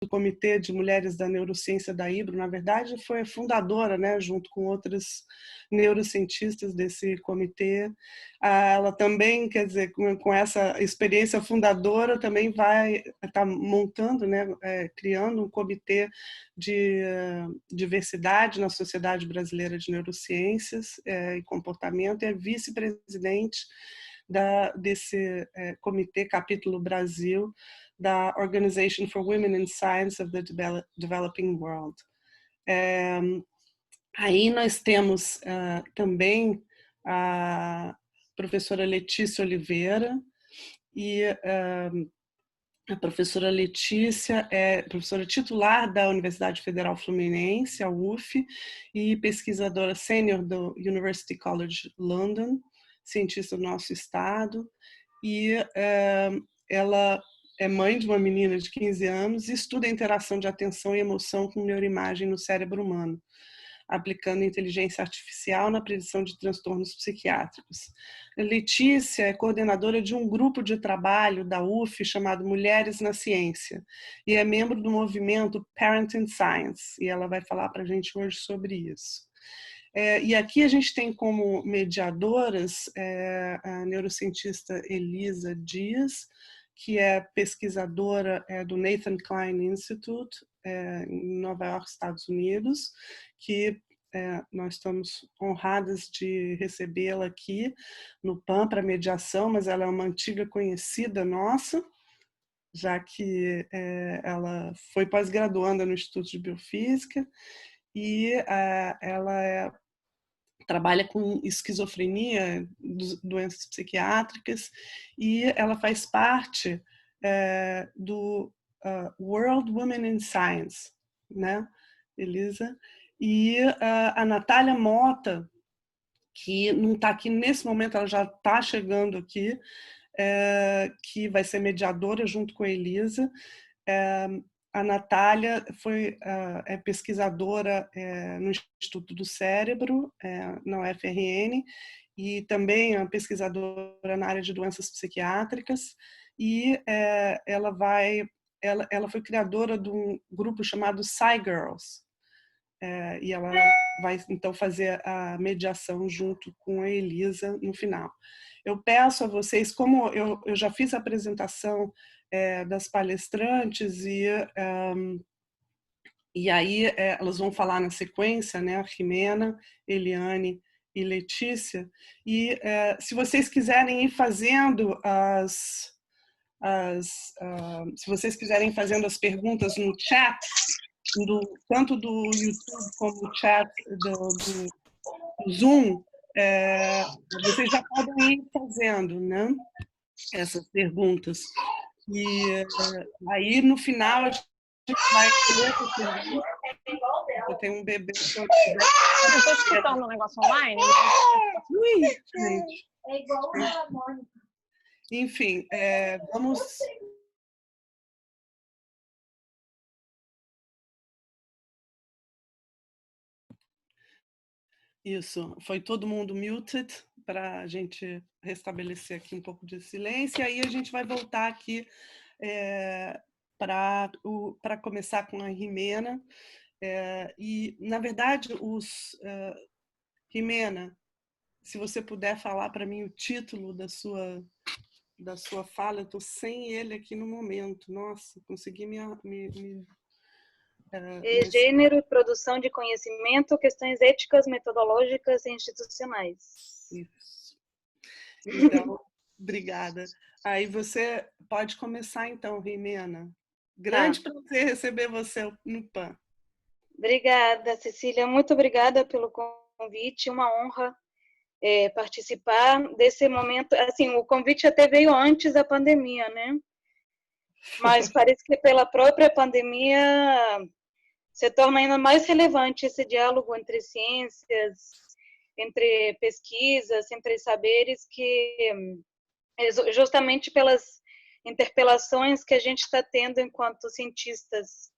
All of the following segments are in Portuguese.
do Comitê de Mulheres da Neurociência da IBRO, na verdade, foi fundadora, né, junto com outras neurocientistas desse comitê. Ela também, quer dizer, com essa experiência fundadora, também vai estar montando, né, criando um comitê de diversidade na Sociedade Brasileira de Neurociências e Comportamento, e é vice-presidente desse comitê Capítulo Brasil, da Organization for Women in Science of the Developing World. Aí nós temos também a professora Letícia Oliveira, e a professora Letícia é professora titular da Universidade Federal Fluminense, a UF, e pesquisadora sênior do University College London, cientista do nosso estado, e ela é mãe de uma menina de 15 anos e estuda a interação de atenção e emoção com neuroimagem no cérebro humano, aplicando inteligência artificial na predição de transtornos psiquiátricos. A Letícia é coordenadora de um grupo de trabalho da UF chamado Mulheres na Ciência e é membro do movimento Parent in Science, e ela vai falar para a gente hoje sobre isso. E aqui a gente tem como mediadoras a neurocientista Elisa Dias, que é pesquisadora do Nathan Klein Institute, em Nova York, Estados Unidos, que nós estamos honradas de recebê-la aqui no PAN para mediação, mas ela é uma antiga conhecida nossa, já que ela foi pós-graduanda no Instituto de Biofísica, e ela trabalha com esquizofrenia, doenças psiquiátricas, e ela faz parte do World Women in Science, né, Elisa? E a Natália Mota, que não está aqui nesse momento, ela já está chegando aqui, que vai ser mediadora junto com a Elisa. A Natália é pesquisadora no Instituto do Cérebro, na UFRN, e também é pesquisadora na área de doenças psiquiátricas, e ela foi criadora de um grupo chamado Psy-Girls, e ela vai então fazer a mediação junto com a Elisa no final. Eu peço a vocês, como eu já fiz a apresentação das palestrantes, e aí elas vão falar na sequência, né, a Jimena, Eliane e Letícia, e se vocês quiserem ir fazendo se vocês quiserem ir fazendo as perguntas no chat, tanto do YouTube como do chat do Zoom, vocês já podem ir fazendo, né, essas perguntas. E aí, no final, a gente vai ler essa pergunta. Eu tenho um bebê. Eu estou escutando um negócio online. Ui, gente. É igual a Mônica. Enfim, vamos... Isso, foi todo mundo muted para a gente restabelecer aqui um pouco de silêncio, e aí a gente vai voltar aqui para começar com a Jimena. E, na verdade, Jimena, se você puder falar para mim o título da sua fala, eu estou sem ele aqui no momento. Nossa, consegui Gênero e produção de conhecimento, questões éticas, metodológicas e institucionais. Isso. Então, obrigada. Aí você pode começar então, Jimena. Grande prazer receber você no PAN. Obrigada, Cecília. Muito obrigada pelo convite. Uma honra participar desse momento. Assim, o convite até veio antes da pandemia, né? Mas parece que pela própria pandemia se torna ainda mais relevante esse diálogo entre ciências, entre pesquisas, entre saberes, que justamente pelas interpelações que a gente está tendo enquanto cientistas,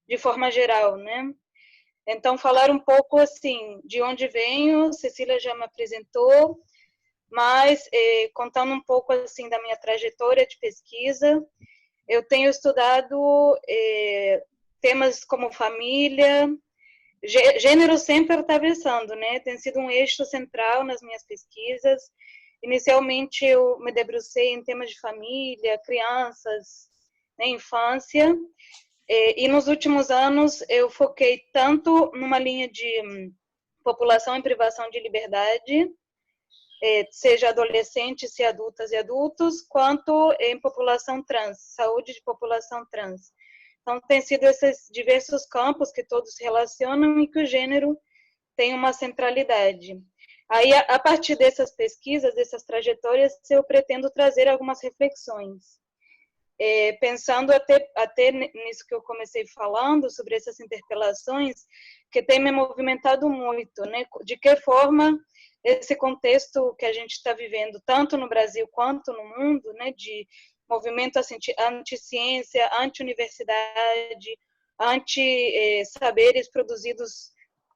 de forma geral, né? Então, falar um pouco, assim, de onde venho, Cecília já me apresentou, mas contando um pouco, assim, da minha trajetória de pesquisa, eu tenho estudado temas como família, gênero sempre atravessando, né? Tem sido um eixo central nas minhas pesquisas. Inicialmente eu me debrucei em temas de família, crianças, né, infância, e nos últimos anos eu foquei tanto numa linha de população em privação de liberdade, seja adolescentes, se adultas e adultos, quanto em população trans, saúde de população trans. Então, tem sido esses diversos campos que todos se relacionam e que o gênero tem uma centralidade. Aí, a partir dessas pesquisas, dessas trajetórias, eu pretendo trazer algumas reflexões. Pensando até nisso que eu comecei falando, sobre essas interpelações, que tem me movimentado muito, né? De que forma esse contexto que a gente está vivendo, tanto no Brasil quanto no mundo, né? De movimento anti-ciência, anti-universidade, anti-saberes produzidos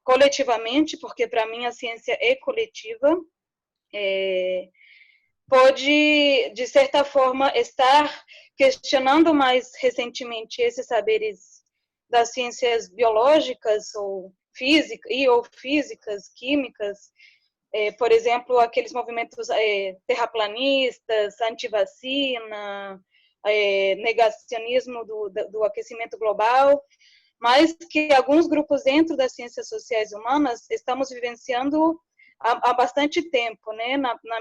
coletivamente, porque para mim a ciência é coletiva, pode, de certa forma, estar questionando mais recentemente esses saberes das ciências biológicas ou físicas, químicas, por exemplo, aqueles movimentos terraplanistas, antivacina, negacionismo do aquecimento global, mas que alguns grupos dentro das ciências sociais humanas estamos vivenciando há bastante tempo, né?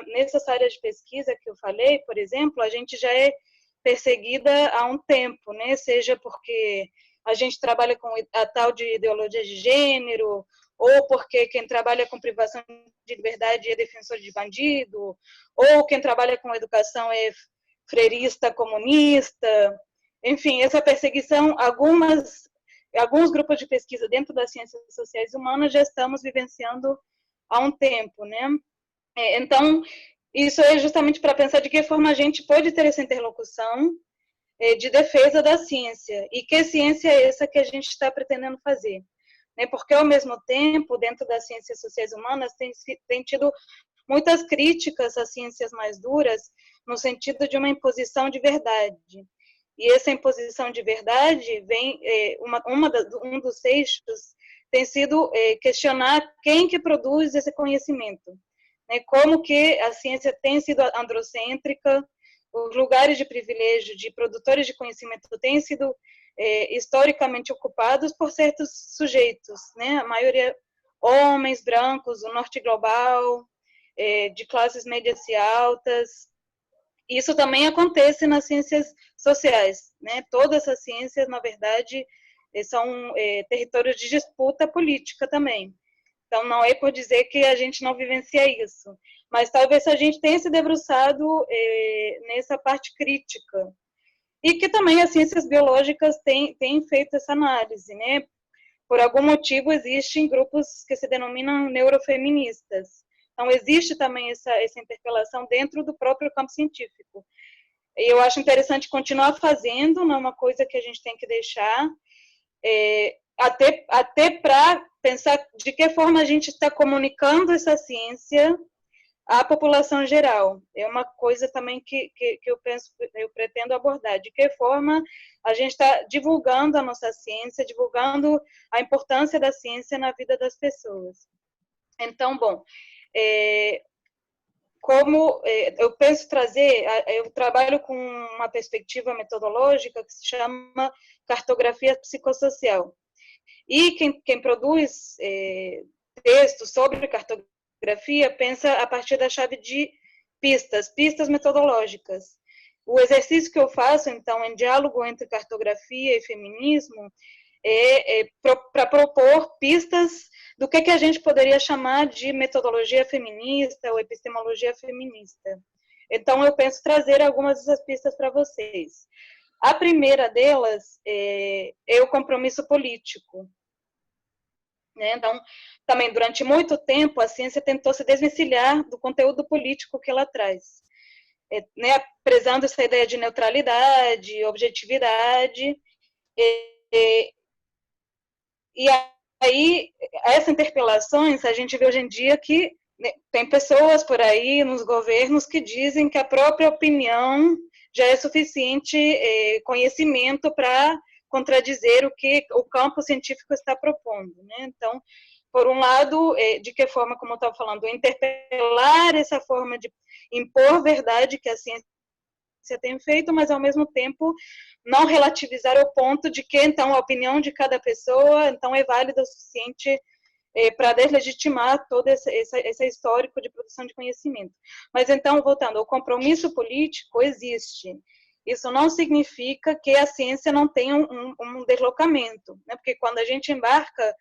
Nessas áreas de pesquisa que eu falei, por exemplo, a gente já é perseguida há um tempo, né? Seja porque a gente trabalha com a tal de ideologia de gênero, ou porque quem trabalha com privação de liberdade é defensor de bandido, ou quem trabalha com educação é freirista comunista. Enfim, essa perseguição, alguns grupos de pesquisa dentro das ciências sociais humanas já estamos vivenciando há um tempo, né? Então, isso é justamente para pensar de que forma a gente pode ter essa interlocução de defesa da ciência, e que ciência é essa que a gente está pretendendo fazer, né? Porque, ao mesmo tempo, dentro das ciências sociais humanas, tem tido muitas críticas às ciências mais duras, no sentido de uma imposição de verdade. E essa imposição de verdade vem, um dos eixos tem sido questionar quem que produz esse conhecimento, né? Como que a ciência tem sido androcêntrica, os lugares de privilégio de produtores de conhecimento têm sido historicamente ocupados por certos sujeitos, né? A maioria homens, brancos, o norte global, de classes médias e altas. Isso também acontece nas ciências sociais, né? Todas as ciências, na verdade, são territórios de disputa política também. Então, não é por dizer que a gente não vivencia isso, mas talvez a gente tenha se debruçado nessa parte crítica. E que também as ciências biológicas têm feito essa análise, né? Por algum motivo, existem grupos que se denominam neurofeministas. Então, existe também essa interpelação dentro do próprio campo científico. E eu acho interessante continuar fazendo, não é uma coisa que a gente tem que deixar, até para pensar de que forma a gente está comunicando essa ciência à população geral. É uma coisa também que eu pretendo abordar, de que forma a gente está divulgando a nossa ciência, divulgando a importância da ciência na vida das pessoas. Então, bom, como eu penso trazer, eu trabalho com uma perspectiva metodológica que se chama cartografia psicossocial. E quem produz textos sobre cartografia pensa a partir da chave de pistas metodológicas. O exercício que eu faço, então, em diálogo entre cartografia e feminismo, para propor pistas do que a gente poderia chamar de metodologia feminista ou epistemologia feminista. Então, eu penso trazer algumas dessas pistas para vocês. A primeira delas é o compromisso político. Então, também, durante muito tempo, a ciência tentou se desvencilhar do conteúdo político que ela traz, né, prezando essa ideia de neutralidade, objetividade, e aí, essas interpelações, a gente vê hoje em dia que, né, tem pessoas por aí nos governos que dizem que a própria opinião já é suficiente conhecimento para contradizer o que o campo científico está propondo, né? Então, por um lado, de que forma, como eu estava falando, interpelar essa forma de impor verdade que a ciência tem feito, mas, ao mesmo tempo, não relativizar ao ponto de que, então, a opinião de cada pessoa, então, é válida o suficiente para deslegitimar todo esse histórico de produção de conhecimento. Mas, então, voltando, o compromisso político existe. Isso não significa que a ciência não tenha um deslocamento, né? Porque quando a gente embarca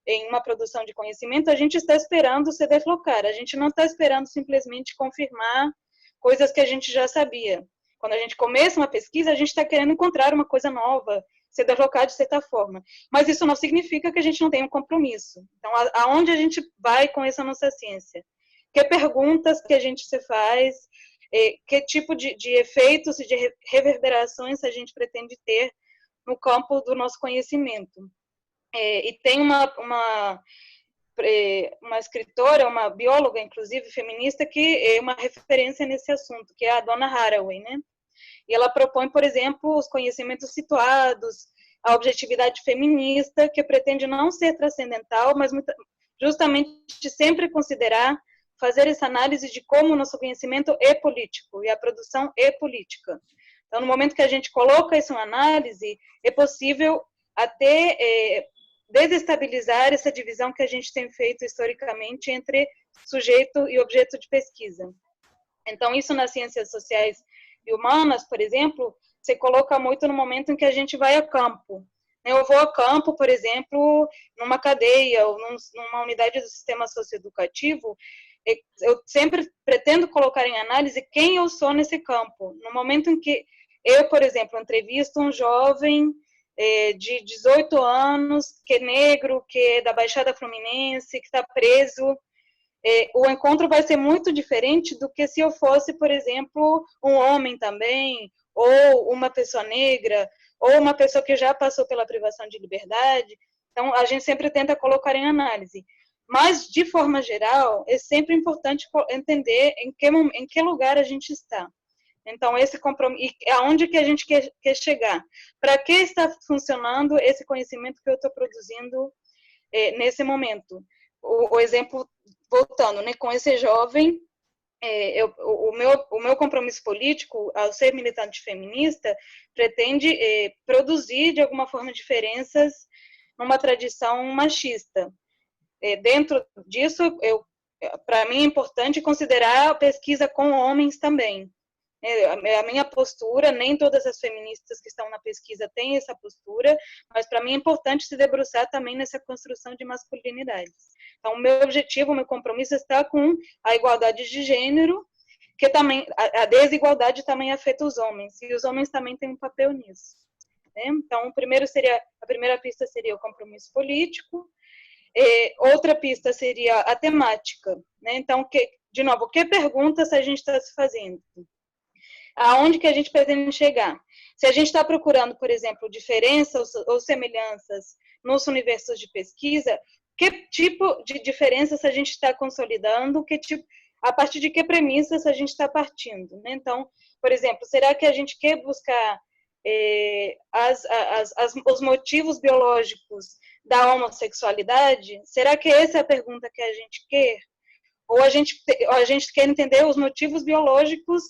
em uma produção de conhecimento, a gente está esperando se deslocar, a gente não está esperando simplesmente confirmar coisas que a gente já sabia. Quando a gente começa uma pesquisa, a gente está querendo encontrar uma coisa nova, se deslocar de certa forma. Mas isso não significa que a gente não tenha um compromisso. Então, aonde a gente vai com essa nossa ciência? Que perguntas que a gente se faz? Que tipo de efeitos e de reverberações a gente pretende ter no campo do nosso conhecimento? E tem uma escritora, uma bióloga, inclusive, feminista, que é uma referência nesse assunto, que é a Donna Haraway, né? E ela propõe, por exemplo, os conhecimentos situados, a objetividade feminista, que pretende não ser transcendental, mas justamente sempre considerar, fazer essa análise de como o nosso conhecimento é político e a produção é política. Então, no momento que a gente coloca isso em análise, é possível até desestabilizar essa divisão que a gente tem feito historicamente entre sujeito e objeto de pesquisa. Então, isso nas ciências sociais e humanas, por exemplo, se coloca muito no momento em que a gente vai a campo. Eu vou a campo, por exemplo, numa cadeia ou numa unidade do sistema socioeducativo, eu sempre pretendo colocar em análise quem eu sou nesse campo. No momento em que eu, por exemplo, entrevisto um jovem de 18 anos, que é negro, que é da Baixada Fluminense, que está preso, o encontro vai ser muito diferente do que se eu fosse, por exemplo, um homem também, ou uma pessoa negra, ou uma pessoa que já passou pela privação de liberdade. Então, a gente sempre tenta colocar em análise. Mas, de forma geral, é sempre importante entender em que lugar a gente está. Então, esse compromisso, aonde que a gente quer chegar? Para que está funcionando esse conhecimento que eu estou produzindo nesse momento? O exemplo, voltando, né, com esse jovem, o meu compromisso político, ao ser militante feminista, pretende produzir, de alguma forma, diferenças numa tradição machista. Dentro disso, para mim é importante considerar a pesquisa com homens também. A minha postura, nem todas as feministas que estão na pesquisa têm essa postura, mas para mim é importante se debruçar também nessa construção de masculinidades. Então, o meu objetivo, o meu compromisso está com a igualdade de gênero, que também, a desigualdade também afeta os homens, e os homens também têm um papel nisso. Né? Então, a primeira pista seria o compromisso político, outra pista seria a temática. Né? Então, de novo, que perguntas a gente está se fazendo? Aonde que a gente pretende chegar? Se a gente está procurando, por exemplo, diferenças ou semelhanças nos universos de pesquisa, que tipo de diferenças a gente está consolidando, a partir de que premissas a gente está partindo? Né? Então, por exemplo, será que a gente quer buscar os motivos biológicos da homossexualidade? Será que essa é a pergunta que a gente quer? Ou a gente quer entender os motivos biológicos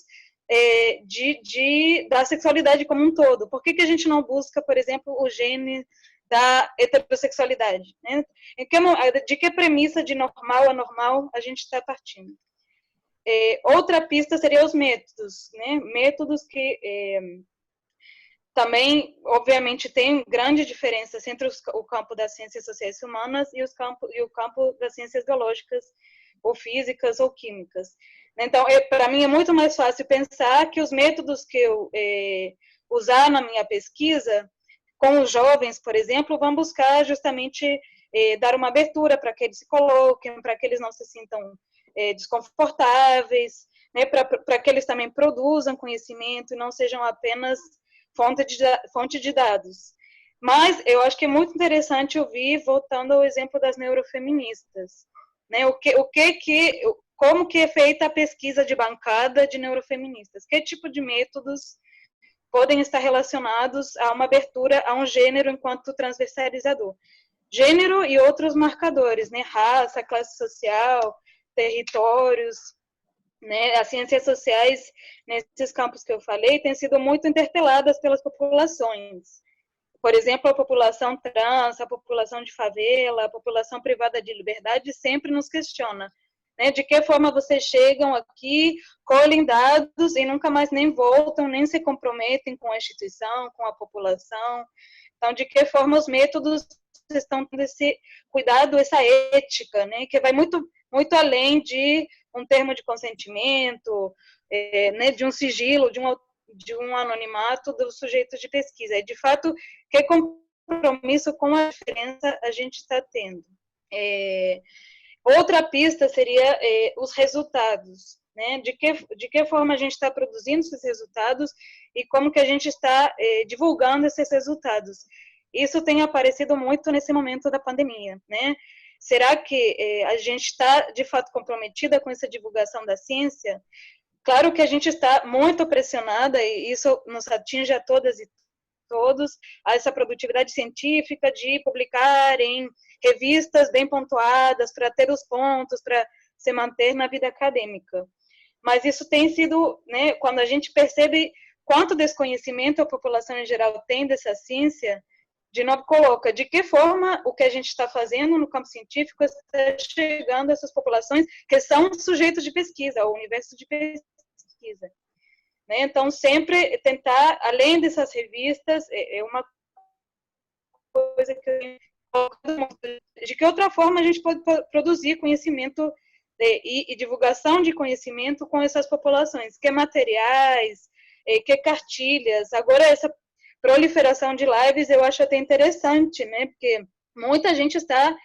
da sexualidade como um todo? Por que a gente não busca, por exemplo, o gene da heterossexualidade? Né? De que premissa de normal a normal a gente está partindo? Outra pista seria os métodos, né? Métodos que também, obviamente, tem grande diferença entre o campo das ciências sociais e humanas e o campo das ciências biológicas, ou físicas, ou químicas. Então, para mim, é muito mais fácil pensar que os métodos que eu usar na minha pesquisa, com os jovens, por exemplo, vão buscar justamente dar uma abertura para que eles se coloquem, para que eles não se sintam desconfortáveis, né, para que eles também produzam conhecimento e não sejam apenas fonte de dados. Mas eu acho que é muito interessante ouvir, voltando ao exemplo das neurofeministas, né, como que é feita a pesquisa de bancada de neurofeministas, que tipo de métodos podem estar relacionados a uma abertura a um gênero enquanto transversalizador. Gênero e outros marcadores, né? Raça, classe social, territórios, né? As ciências sociais, nesses campos que eu falei, têm sido muito interpeladas pelas populações. Por exemplo, a população trans, a população de favela, a população privada de liberdade sempre nos questiona, né? De que forma vocês chegam aqui, colhem dados e nunca mais nem voltam, nem se comprometem com a instituição, com a população. Então, de que forma os métodos estão tendo esse cuidado, essa ética, né? Que vai muito além de um termo de consentimento, né? De um sigilo, de um anonimato do sujeito de pesquisa. É, de fato, que compromisso com a diferença a gente está tendo. Outra pista seria os resultados, né? De que forma a gente está produzindo esses resultados e como que a gente está divulgando esses resultados. Isso tem aparecido muito nesse momento da pandemia, né? Será que a gente está, de fato, comprometida com essa divulgação da ciência? Claro que a gente está muito pressionada, e isso nos atinge a todas e todos, a essa produtividade científica de publicar em revistas bem pontuadas, para ter os pontos, para se manter na vida acadêmica. Mas isso tem sido, né, quando a gente percebe quanto desconhecimento a população em geral tem dessa ciência, de novo coloca de que forma o que a gente está fazendo no campo científico está chegando a essas populações que são sujeitos de pesquisa, o universo de pesquisa. Né? Então, sempre tentar, além dessas revistas, é uma coisa que eu... De que outra forma a gente pode produzir conhecimento e divulgação de conhecimento com essas populações, que materiais, que cartilhas. Agora, essa proliferação de lives eu acho até interessante, né? Porque muita gente está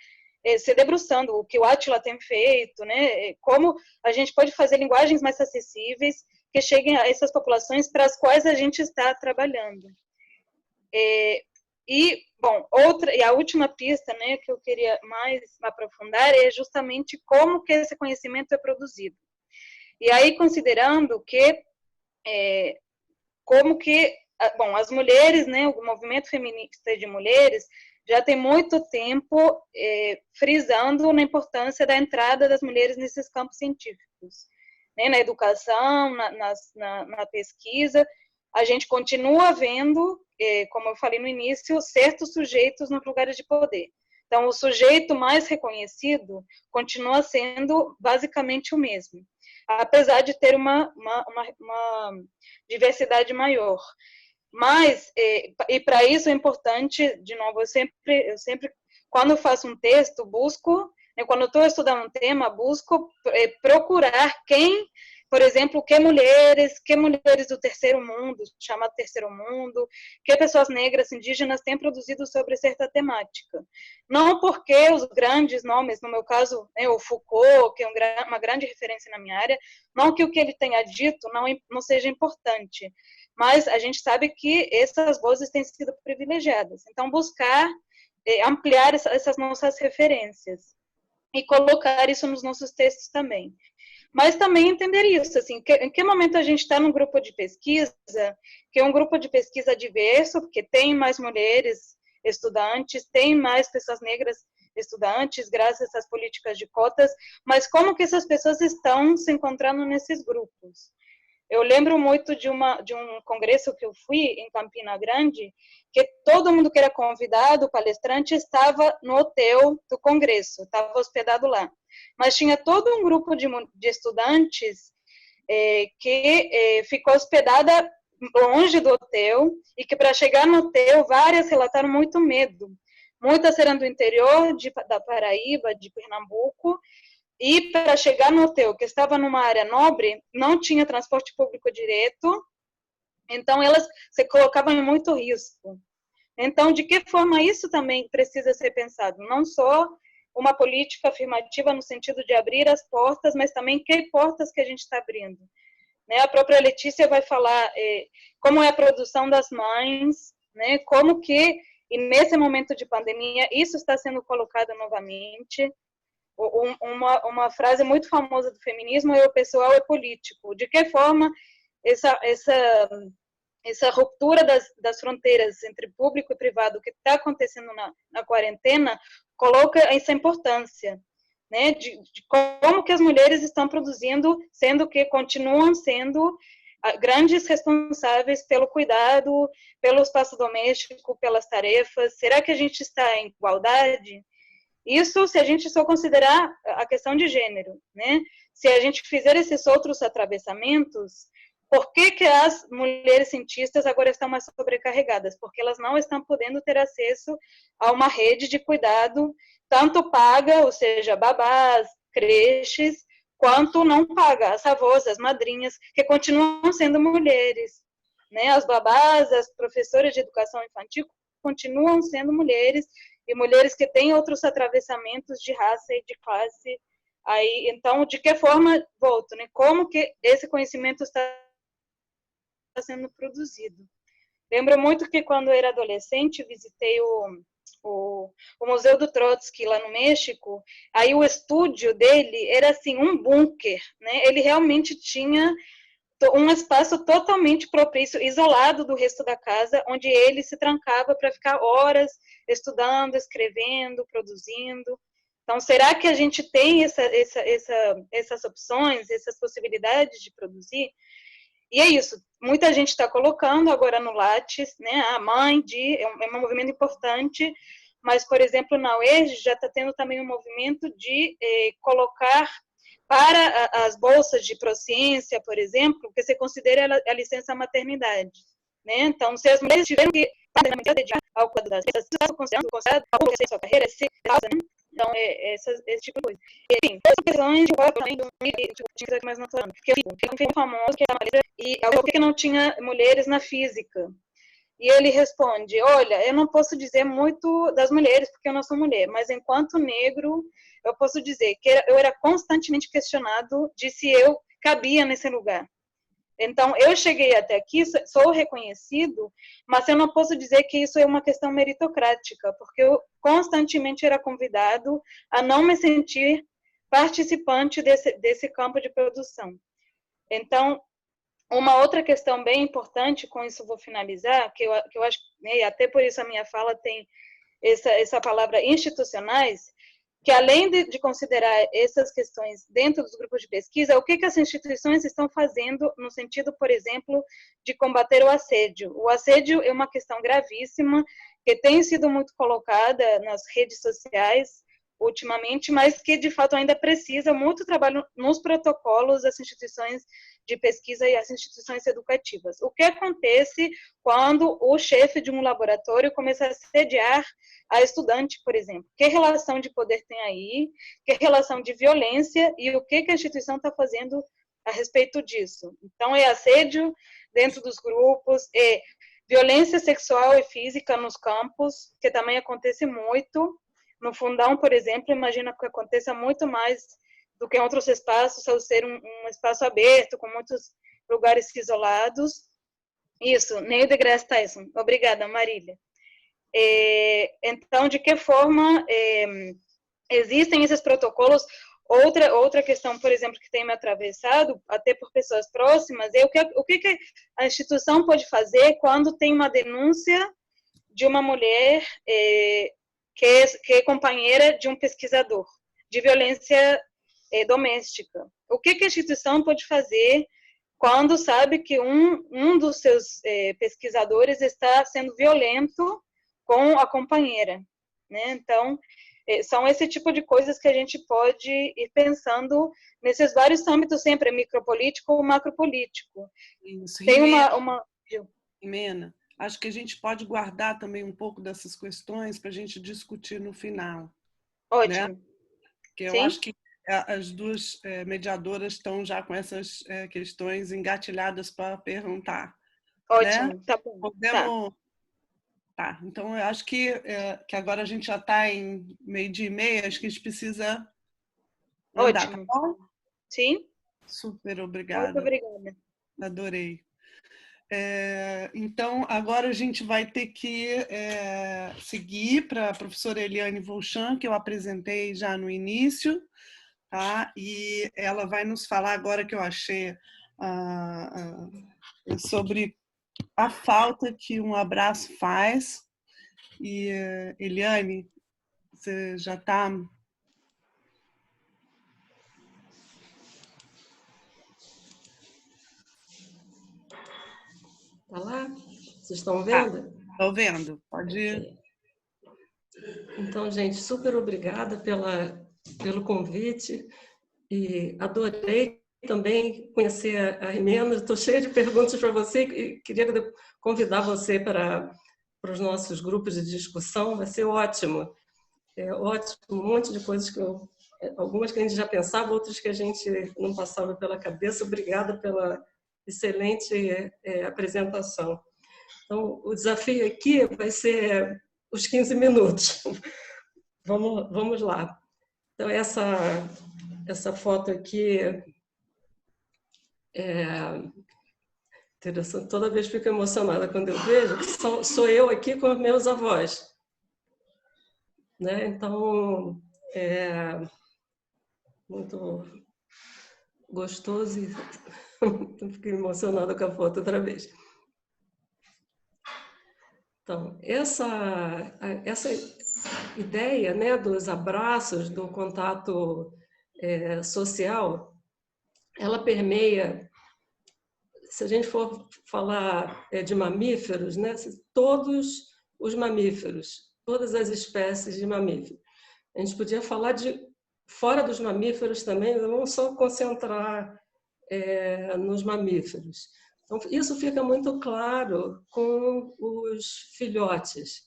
se debruçando, o que o Átila tem feito, né? Como a gente pode fazer linguagens mais acessíveis que cheguem a essas populações para as quais a gente está trabalhando. Bom, a última pista, né, que eu queria mais aprofundar é justamente como que esse conhecimento é produzido. E aí, considerando que, bom, as mulheres, né, o movimento feminista de mulheres já tem muito tempo frisando na importância da entrada das mulheres nesses campos científicos, né, na educação, na pesquisa. A gente continua vendo, como eu falei no início, certos sujeitos nos lugares de poder. Então, o sujeito mais reconhecido continua sendo basicamente o mesmo, apesar de ter uma diversidade maior. Mas, e para isso é importante, de novo, eu sempre, quando eu faço um texto, busco, né, quando eu estou estudando um tema, busco procurar quem, por exemplo, que mulheres do terceiro mundo, chamado terceiro mundo, que pessoas negras, indígenas têm produzido sobre certa temática. Não porque os grandes nomes, no meu caso, né, o Foucault, que é uma grande referência na minha área, não que o que ele tenha dito não seja importante, mas a gente sabe que essas vozes têm sido privilegiadas. Então, buscar ampliar essas nossas referências e colocar isso nos nossos textos também. Mas também entender isso, assim, em que momento a gente está num grupo de pesquisa, que é um grupo de pesquisa diverso, porque tem mais mulheres estudantes, tem mais pessoas negras estudantes, graças a essas políticas de cotas, mas como que essas pessoas estão se encontrando nesses grupos? Eu lembro muito de um congresso que eu fui em Campina Grande, que todo mundo que era convidado, palestrante, estava no hotel do congresso, estava hospedado lá. Mas tinha todo um grupo de estudantes que ficou hospedada longe do hotel e que, para chegar no hotel, várias relataram muito medo. Muitas eram do interior da Paraíba, de Pernambuco, e para chegar no hotel, que estava numa área nobre, não tinha transporte público direto, então elas se colocavam em muito risco. Então, de que forma isso também precisa ser pensado? Não só uma política afirmativa no sentido de abrir as portas, mas também que portas que a gente está abrindo. Né? A própria Letícia vai falar como é a produção das mães, né? Como que, e nesse momento de pandemia, isso está sendo colocado novamente. Uma frase muito famosa do feminismo é: o pessoal é político. De que forma essa essa ruptura das fronteiras entre público e privado que está acontecendo na quarentena coloca essa importância, né, de como que as mulheres estão produzindo, sendo que continuam sendo grandes responsáveis pelo cuidado, pelo espaço doméstico, pelas tarefas. Será que a gente está em igualdade? Isso se a gente só considerar a questão de gênero, né? Se a gente fizer esses outros atravessamentos, por que as mulheres cientistas agora estão mais sobrecarregadas? Porque elas não estão podendo ter acesso a uma rede de cuidado, tanto paga, ou seja, babás, creches, quanto não paga, as avós, as madrinhas, que continuam sendo mulheres, né? As babás, as professoras de educação infantil continuam sendo mulheres, e mulheres que têm outros atravessamentos de raça e de classe. Aí, então, de que forma, volto, né? Como que esse conhecimento está sendo produzido? Lembro muito que quando eu era adolescente, visitei o Museu do Trotsky lá no México. Aí o estúdio dele era assim um bunker, né? Ele realmente tinha um espaço totalmente propício, isolado do resto da casa, onde ele se trancava para ficar horas estudando, escrevendo, produzindo. Então, será que a gente tem essas opções, essas possibilidades de produzir? E é isso, muita gente está colocando agora no Lattes, né, a mãe é um movimento importante, mas, por exemplo, na UERJ já está tendo também um movimento de colocar para as bolsas de proficiência, por exemplo, que se considera a licença maternidade, né? Então, se as mulheres tiverem que dedicar ao cuidado das crianças, estão consideradas ao longo da sua carreira, se causa, né? Então, esse tipo de coisa. Enfim, essas questões de voto também, mais não falando, porque eu fui famoso que era e por que não tinha mulheres na física? E ele responde, olha, eu não posso dizer muito das mulheres, porque eu não sou mulher, mas enquanto negro, eu posso dizer que eu era constantemente questionado de se eu cabia nesse lugar. Então, eu cheguei até aqui, sou reconhecido, mas eu não posso dizer que isso é uma questão meritocrática, porque eu constantemente era convidado a não me sentir participante desse campo de produção. Então, uma outra questão bem importante, com isso vou finalizar, que eu acho, né, até por isso a minha fala tem essa palavra institucionais, que além de considerar essas questões dentro dos grupos de pesquisa, o que as instituições estão fazendo no sentido, por exemplo, de combater o assédio. O assédio é uma questão gravíssima, que tem sido muito colocada nas redes sociais ultimamente, mas que de fato ainda precisa muito trabalho nos protocolos das instituições de pesquisa e as instituições educativas. O que acontece quando o chefe de um laboratório começa a assediar a estudante, por exemplo? Que relação de poder tem aí? Que relação de violência? E o que a instituição está fazendo a respeito disso? Então, é assédio dentro dos grupos, é violência sexual e física nos campos, que também acontece muito. No Fundão, por exemplo, imagina que aconteça muito mais do que em outros espaços, ao ser um espaço aberto, com muitos lugares isolados. Isso, Neil deGrasse Tyson. Obrigada, Marília. Então, de que forma existem esses protocolos? Outra questão, por exemplo, que tem me atravessado, até por pessoas próximas, é o que a instituição pode fazer quando tem uma denúncia de uma mulher que é companheira de um pesquisador de violência doméstica. O que a instituição pode fazer quando sabe que um dos seus pesquisadores está sendo violento com a companheira, né? Então, são esse tipo de coisas que a gente pode ir pensando nesses vários âmbitos, sempre micropolítico ou macropolítico. Isso. Tem Jimena, acho que a gente pode guardar também um pouco dessas questões para a gente discutir no final. Ótimo. Né? Porque eu Sim? acho que as duas mediadoras estão já com essas questões engatilhadas para perguntar. Ótimo, né? tá bom. Podemos... Tá, então eu acho que agora a gente já está em 12:30, acho que a gente precisa andar, Ótimo. tá bom? Sim? Super obrigada. Muito obrigada. Adorei. Então, agora a gente vai ter que seguir para a professora Eliane Volchan, que eu apresentei já no início, tá? E ela vai nos falar agora que eu achei sobre a falta que um abraço faz. E, Eliane, você já está... Tá lá? Vocês estão vendo? Estou vendo, pode ir. Okay. Então, gente, super obrigada pelo convite e adorei também conhecer a Jimena. Estou cheia de perguntas para você e queria convidar você para os nossos grupos de discussão, vai ser ótimo. É ótimo, um monte de coisas algumas que a gente já pensava, outras que a gente não passava pela cabeça. Obrigada pela excelente apresentação. Então, o desafio aqui vai ser os 15 minutos. Vamos lá. Então, essa foto aqui interessante. Toda vez fico emocionada quando eu vejo que sou eu aqui com os meus avós. Né? Então, muito gostoso e fiquei emocionada com a foto outra vez. Então, essa ideia, né, dos abraços, do contato social, ela permeia, se a gente for falar de mamíferos, né, todos os mamíferos, todas as espécies de mamíferos. A gente podia falar fora dos mamíferos também, não vamos só concentrar nos mamíferos. Então, isso fica muito claro com os filhotes.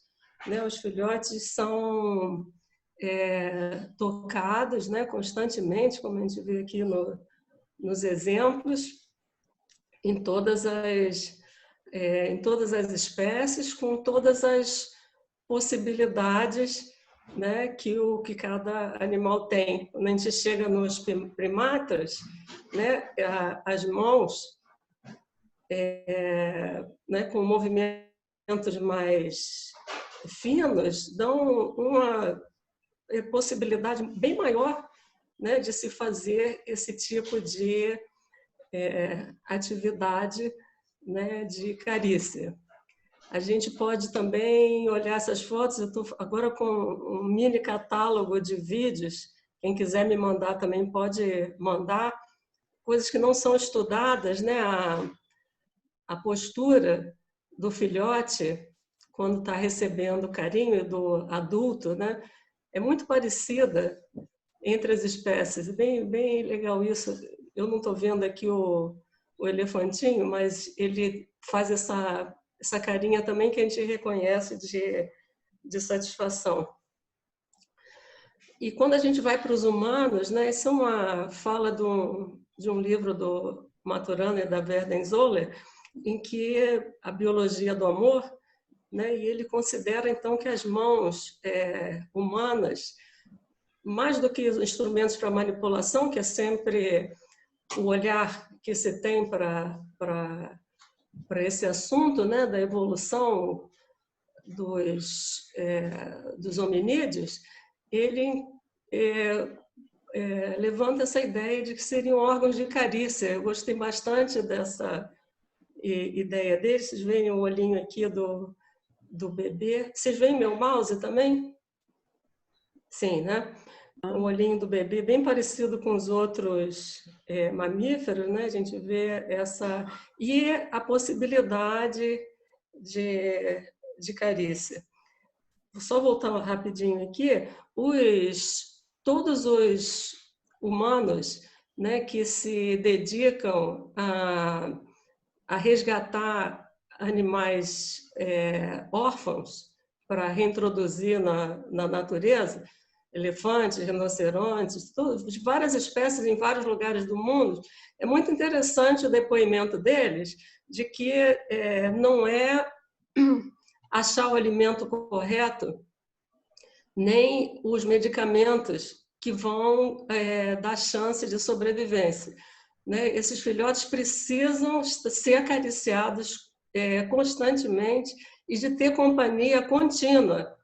Né? Os filhotes são tocados, né, constantemente, como a gente vê aqui nos exemplos, em todas as espécies, com todas as possibilidades, né, que cada animal tem. Quando a gente chega nos primatas, né, as mãos, né, com movimentos mais finos, dão uma possibilidade bem maior, né, de se fazer esse tipo de atividade, né, de carícia. A gente pode também olhar essas fotos. Eu estou agora com um mini catálogo de vídeos. Quem quiser me mandar também pode mandar. Coisas que não são estudadas, né? A postura do filhote quando está recebendo o carinho do adulto, né? É muito parecida entre as espécies. Bem legal isso. Eu não estou vendo aqui o elefantinho, mas ele faz essa carinha também que a gente reconhece de satisfação. E quando a gente vai para os humanos, né, essa é uma fala de um livro do Maturana e da Werdenzoller, em que a biologia do amor, né, e ele considera então que as mãos humanas, mais do que instrumentos para manipulação, que é sempre o olhar que se tem para esse assunto, né, da evolução dos hominídeos, ele levanta essa ideia de que seriam órgãos de carícia. Eu gostei bastante dessa ideia dele. Vocês veem o olhinho aqui do bebê. Vocês veem meu mouse também? Sim, né? O olhinho do bebê, bem parecido com os outros mamíferos, né? A gente vê essa... E a possibilidade de carícia. Vou só voltar rapidinho aqui. Todos os humanos, né, que se dedicam a resgatar animais órfãos para reintroduzir na natureza, elefantes, rinocerontes, de várias espécies em vários lugares do mundo. É muito interessante o depoimento deles de que não é achar o alimento correto, nem os medicamentos que vão dar chance de sobrevivência. Né? Esses filhotes precisam ser acariciados constantemente e de ter companhia contínua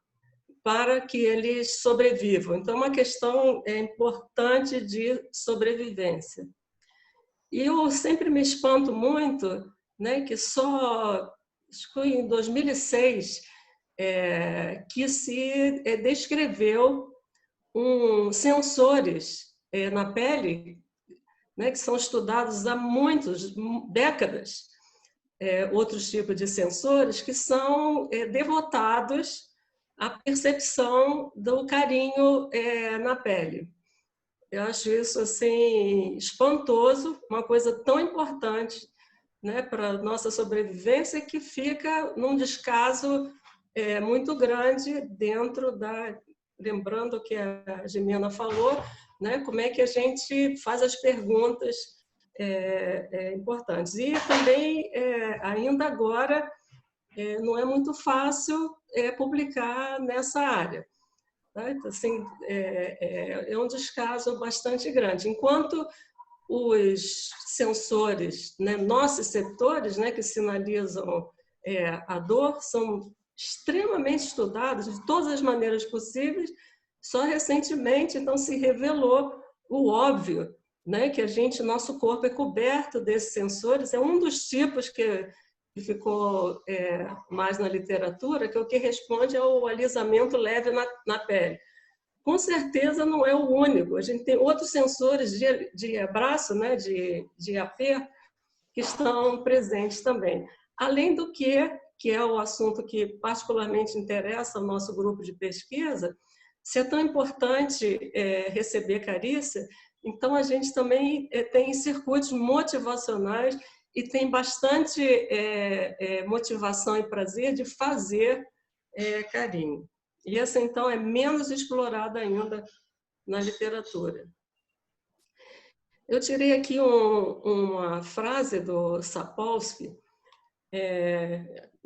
para que eles sobrevivam. Então, é uma questão importante de sobrevivência. E eu sempre me espanto muito né, que só acho que em 2006 que se descreveu sensores na pele, né, que são estudados há muitas décadas, outros tipos de sensores que são devotados à percepção do carinho na pele. Eu acho isso assim espantoso, uma coisa tão importante, né, para a nossa sobrevivência, que fica num descaso muito grande dentro da... Lembrando o que a Jimena falou, né, como é que a gente faz as perguntas importantes. E também, ainda agora, não é muito fácil publicar nessa área. Né? Então, assim, é um descaso bastante grande. Enquanto os sensores, né, nociceptores, né, que sinalizam a dor, são extremamente estudados de todas as maneiras possíveis, só recentemente então se revelou o óbvio, né, que nosso corpo é coberto desses sensores. É um dos tipos que ficou mais na literatura, que é o que responde ao alisamento leve na pele. Com certeza não é o único. A gente tem outros sensores de abraço, né, de aperto, que estão presentes também. Além do que é o assunto que particularmente interessa ao nosso grupo de pesquisa, se é tão importante receber carícia, então a gente também tem circuitos motivacionais e tem bastante motivação e prazer de fazer carinho. E essa, então, é menos explorada ainda na literatura. Eu tirei aqui uma frase do Sapolsky,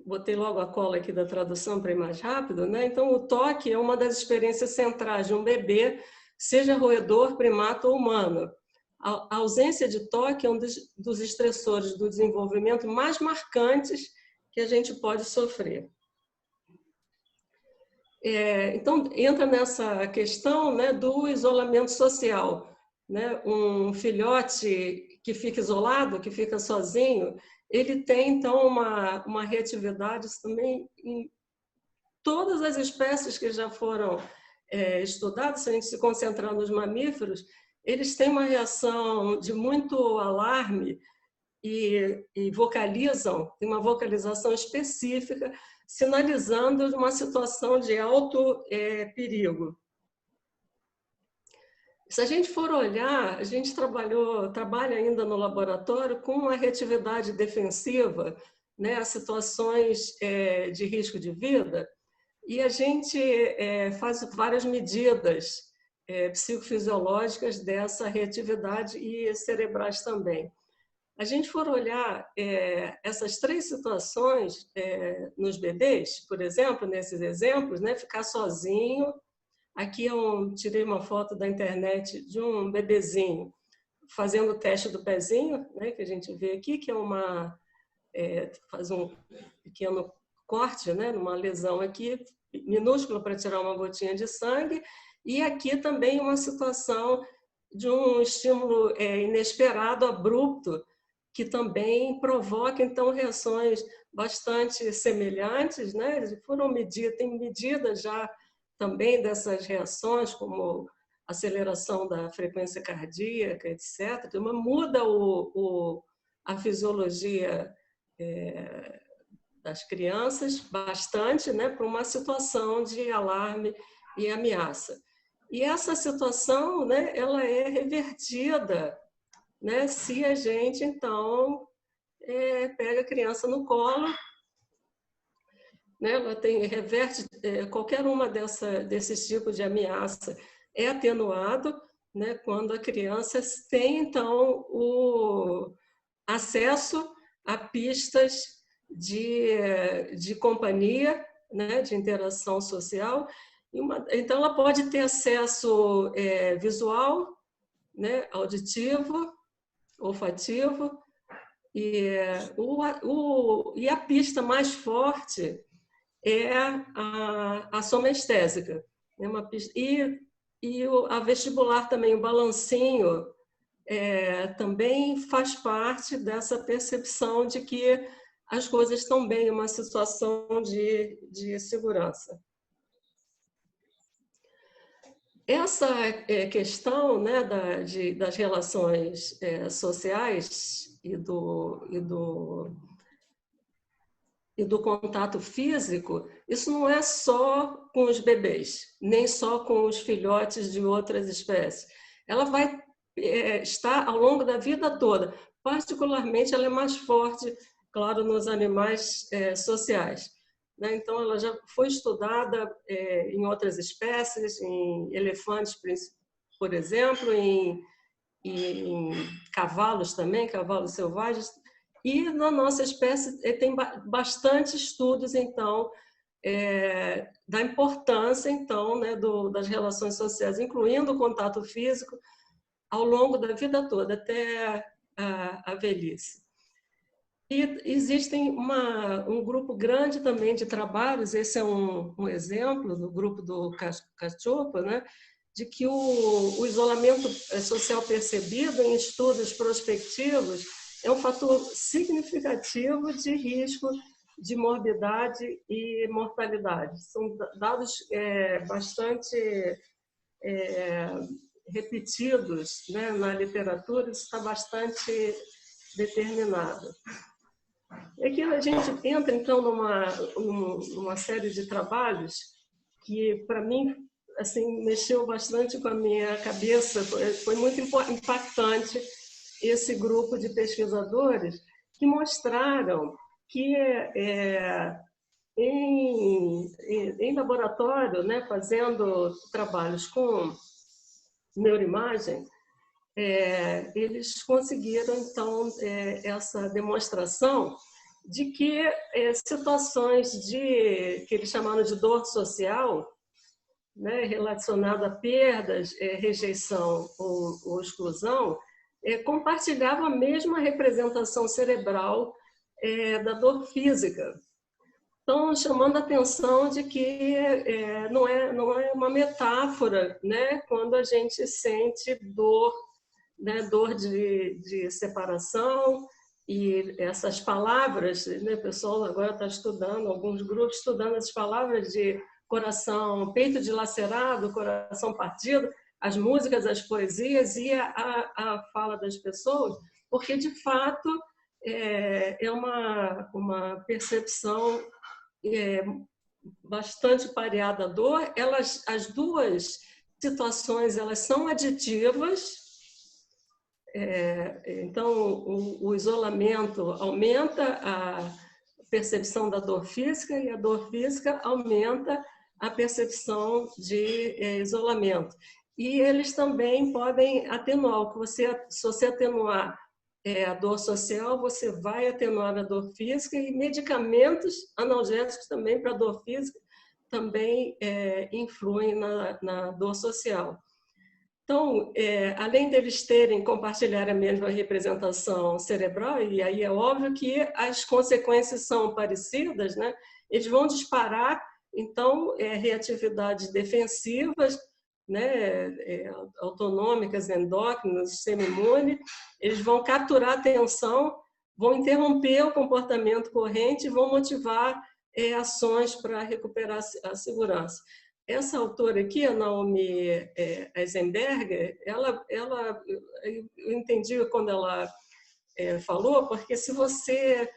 botei logo a cola aqui da tradução para ir mais rápido, né? Então, o toque é uma das experiências centrais de um bebê, seja roedor, primata ou humano. A ausência de toque é um dos estressores do desenvolvimento mais marcantes que a gente pode sofrer. Então, entra nessa questão, né, do isolamento social. Né? Um filhote que fica isolado, que fica sozinho, ele tem, então, uma reatividade também em todas as espécies que já foram estudadas. Se a gente se concentrar nos mamíferos, eles têm uma reação de muito alarme e vocalizam, tem uma vocalização específica, sinalizando uma situação de alto perigo. Se a gente for olhar, a gente trabalha ainda no laboratório com a reatividade defensiva, né, as situações de risco de vida, e a gente faz várias medidas psicofisiológicas dessa reatividade e cerebrais também. A gente for olhar essas três situações nos bebês, por exemplo, nesses exemplos, né, ficar sozinho. Aqui eu tirei uma foto da internet de um bebezinho fazendo o teste do pezinho, né, que a gente vê aqui, que faz um pequeno corte, né, numa lesão aqui, minúscula, para tirar uma gotinha de sangue. E aqui também uma situação de um estímulo inesperado, abrupto, que também provoca, então, reações bastante semelhantes, né? Tem medidas já também dessas reações, como aceleração da frequência cardíaca, etc. Então, muda a fisiologia das crianças bastante, né, para uma situação de alarme e ameaça. E essa situação, né, ela é revertida, né, se a gente, então, pega a criança no colo, né, ela reverte qualquer uma desses tipos de ameaça, é atenuado, né, quando a criança tem, então, o acesso a pistas de companhia, né, de interação social. Então, ela pode ter acesso visual, né, auditivo, olfativo, e a pista mais forte é a somestésica. A vestibular também, o balancinho também faz parte dessa percepção de que as coisas estão bem, uma situação de segurança. Essa questão, né, das relações sociais e do contato físico, isso não é só com os bebês, nem só com os filhotes de outras espécies. Ela vai estar ao longo da vida toda. Particularmente, ela é mais forte, claro, nos animais sociais. Então, ela já foi estudada em outras espécies, em elefantes, por exemplo, em cavalos também, cavalos selvagens. E na nossa espécie tem bastante estudos, então, da importância, então, né, das relações sociais, incluindo o contato físico, ao longo da vida toda, até a velhice. E existem um grupo grande também de trabalhos, esse é um exemplo do grupo do Cachopa, né, de que o isolamento social percebido em estudos prospectivos é um fator significativo de risco de morbidade e mortalidade. São dados bastante repetidos, né, na literatura, isso está bastante determinado. Aqui a gente entra, então, numa série de trabalhos que, para mim, assim, mexeu bastante com a minha cabeça, foi muito impactante esse grupo de pesquisadores que mostraram que em laboratório, né, fazendo trabalhos com neuroimagem, eles conseguiram, então, essa demonstração de que situações que eles chamaram de dor social, né, relacionada a perdas, rejeição ou exclusão, compartilhavam a mesma representação cerebral da dor física. Então, chamando a atenção de que não é uma metáfora, né, quando a gente sente dor, né, dor de separação, e essas palavras, né, o pessoal agora está estudando, alguns grupos estudando essas palavras de coração, peito dilacerado, coração partido, as músicas, as poesias e a fala das pessoas, porque, de fato, é uma percepção bastante pareada à dor. As duas situações, elas são aditivas. Então, o isolamento aumenta a percepção da dor física e a dor física aumenta a percepção de isolamento. E eles também podem atenuar. Se você atenuar a dor social, você vai atenuar a dor física, e medicamentos analgésicos também para a dor física também influem na dor social. Então, além deles compartilhar a mesma representação cerebral, e aí é óbvio que as consequências são parecidas, né? Eles vão disparar, então, reatividades defensivas, né, autonômicas, endócrinas, sistema imune. Eles vão capturar a atenção, vão interromper o comportamento corrente e vão motivar ações para recuperar a segurança. Essa autora aqui, a Naomi Eisenberger, eu entendi quando ela falou, porque se você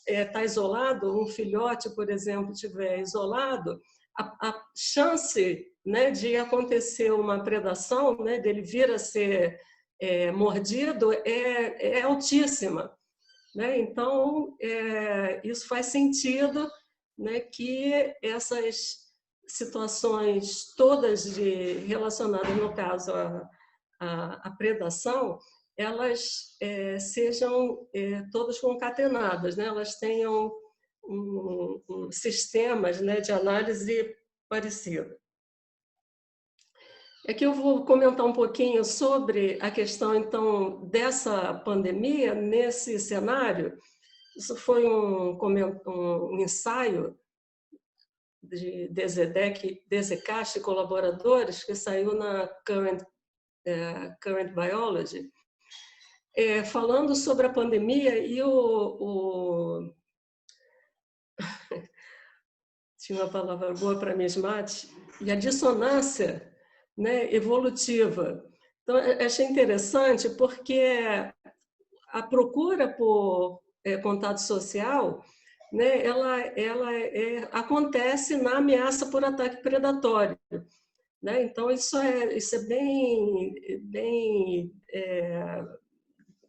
está isolado, um filhote, por exemplo, estiver isolado, a chance, né, de acontecer uma predação, né, dele vir a ser mordido, é altíssima. Né? Então, isso faz sentido, né, que essas situações todas relacionadas, no caso, à predação, elas sejam todas concatenadas, né? Elas tenham sistemas, né, de análise parecido. Aqui eu vou comentar um pouquinho sobre a questão, então, dessa pandemia nesse cenário. Isso foi um ensaio de Dezekash e colaboradores, que saiu na Current Biology. falando sobre a pandemia e tinha uma palavra boa para mesmate, e a dissonância, né, evolutiva. Então, achei interessante porque a procura por contato social, né, acontece na ameaça por ataque predatório. Né? Então, isso é bem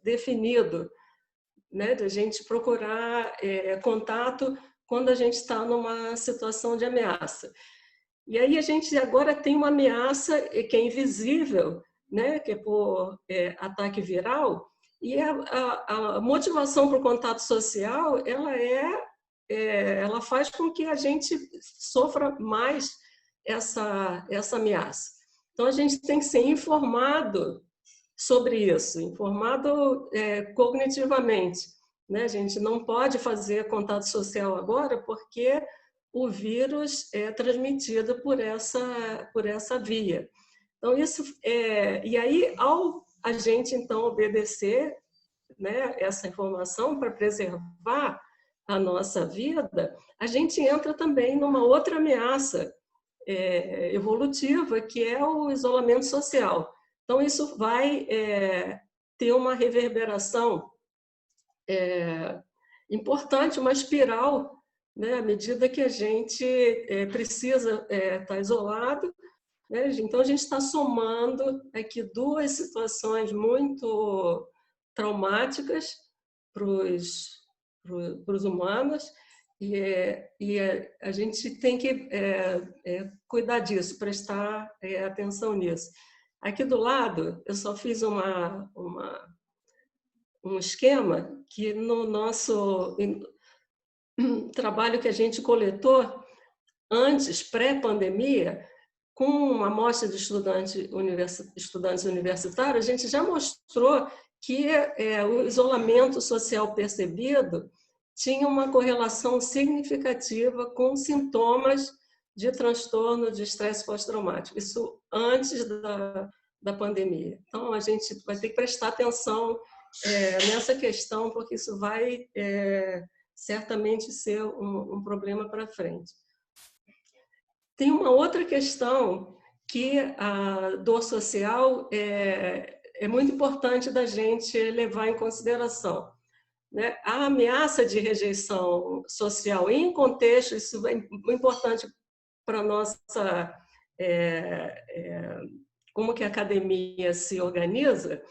definido, né, de a gente procurar contato quando a gente está numa situação de ameaça. E aí a gente agora tem uma ameaça que é invisível, né, que é por ataque viral, e a motivação para o contato social, ela faz com que a gente sofra mais essa ameaça. Então, a gente tem que ser informado sobre isso, informado cognitivamente. Né? A gente não pode fazer contato social agora porque o vírus é transmitido por essa via. Então, e aí, ao a gente, então, obedecer, né, essa informação para preservar a nossa vida, a gente entra também numa outra ameaça evolutiva, que é o isolamento social. Então, isso vai ter uma reverberação importante, uma espiral, né, à medida que a gente precisa estar isolado. Né? Então, a gente está somando aqui duas situações muito traumáticas para os humanos, e a gente tem que cuidar disso, prestar atenção nisso. Aqui do lado, eu só fiz um esquema que no nosso trabalho que a gente coletou antes, pré-pandemia, com uma amostra de estudantes universitários, a gente já mostrou que o isolamento social percebido tinha uma correlação significativa com sintomas de transtorno de estresse pós-traumático. Isso antes da pandemia. Então, a gente vai ter que prestar atenção nessa questão, porque isso vai certamente ser um problema para frente. Tem uma outra questão que a dor social é muito importante da gente levar em consideração. Né? A ameaça de rejeição social em contexto, isso é importante para a nossa... como que a academia se organiza,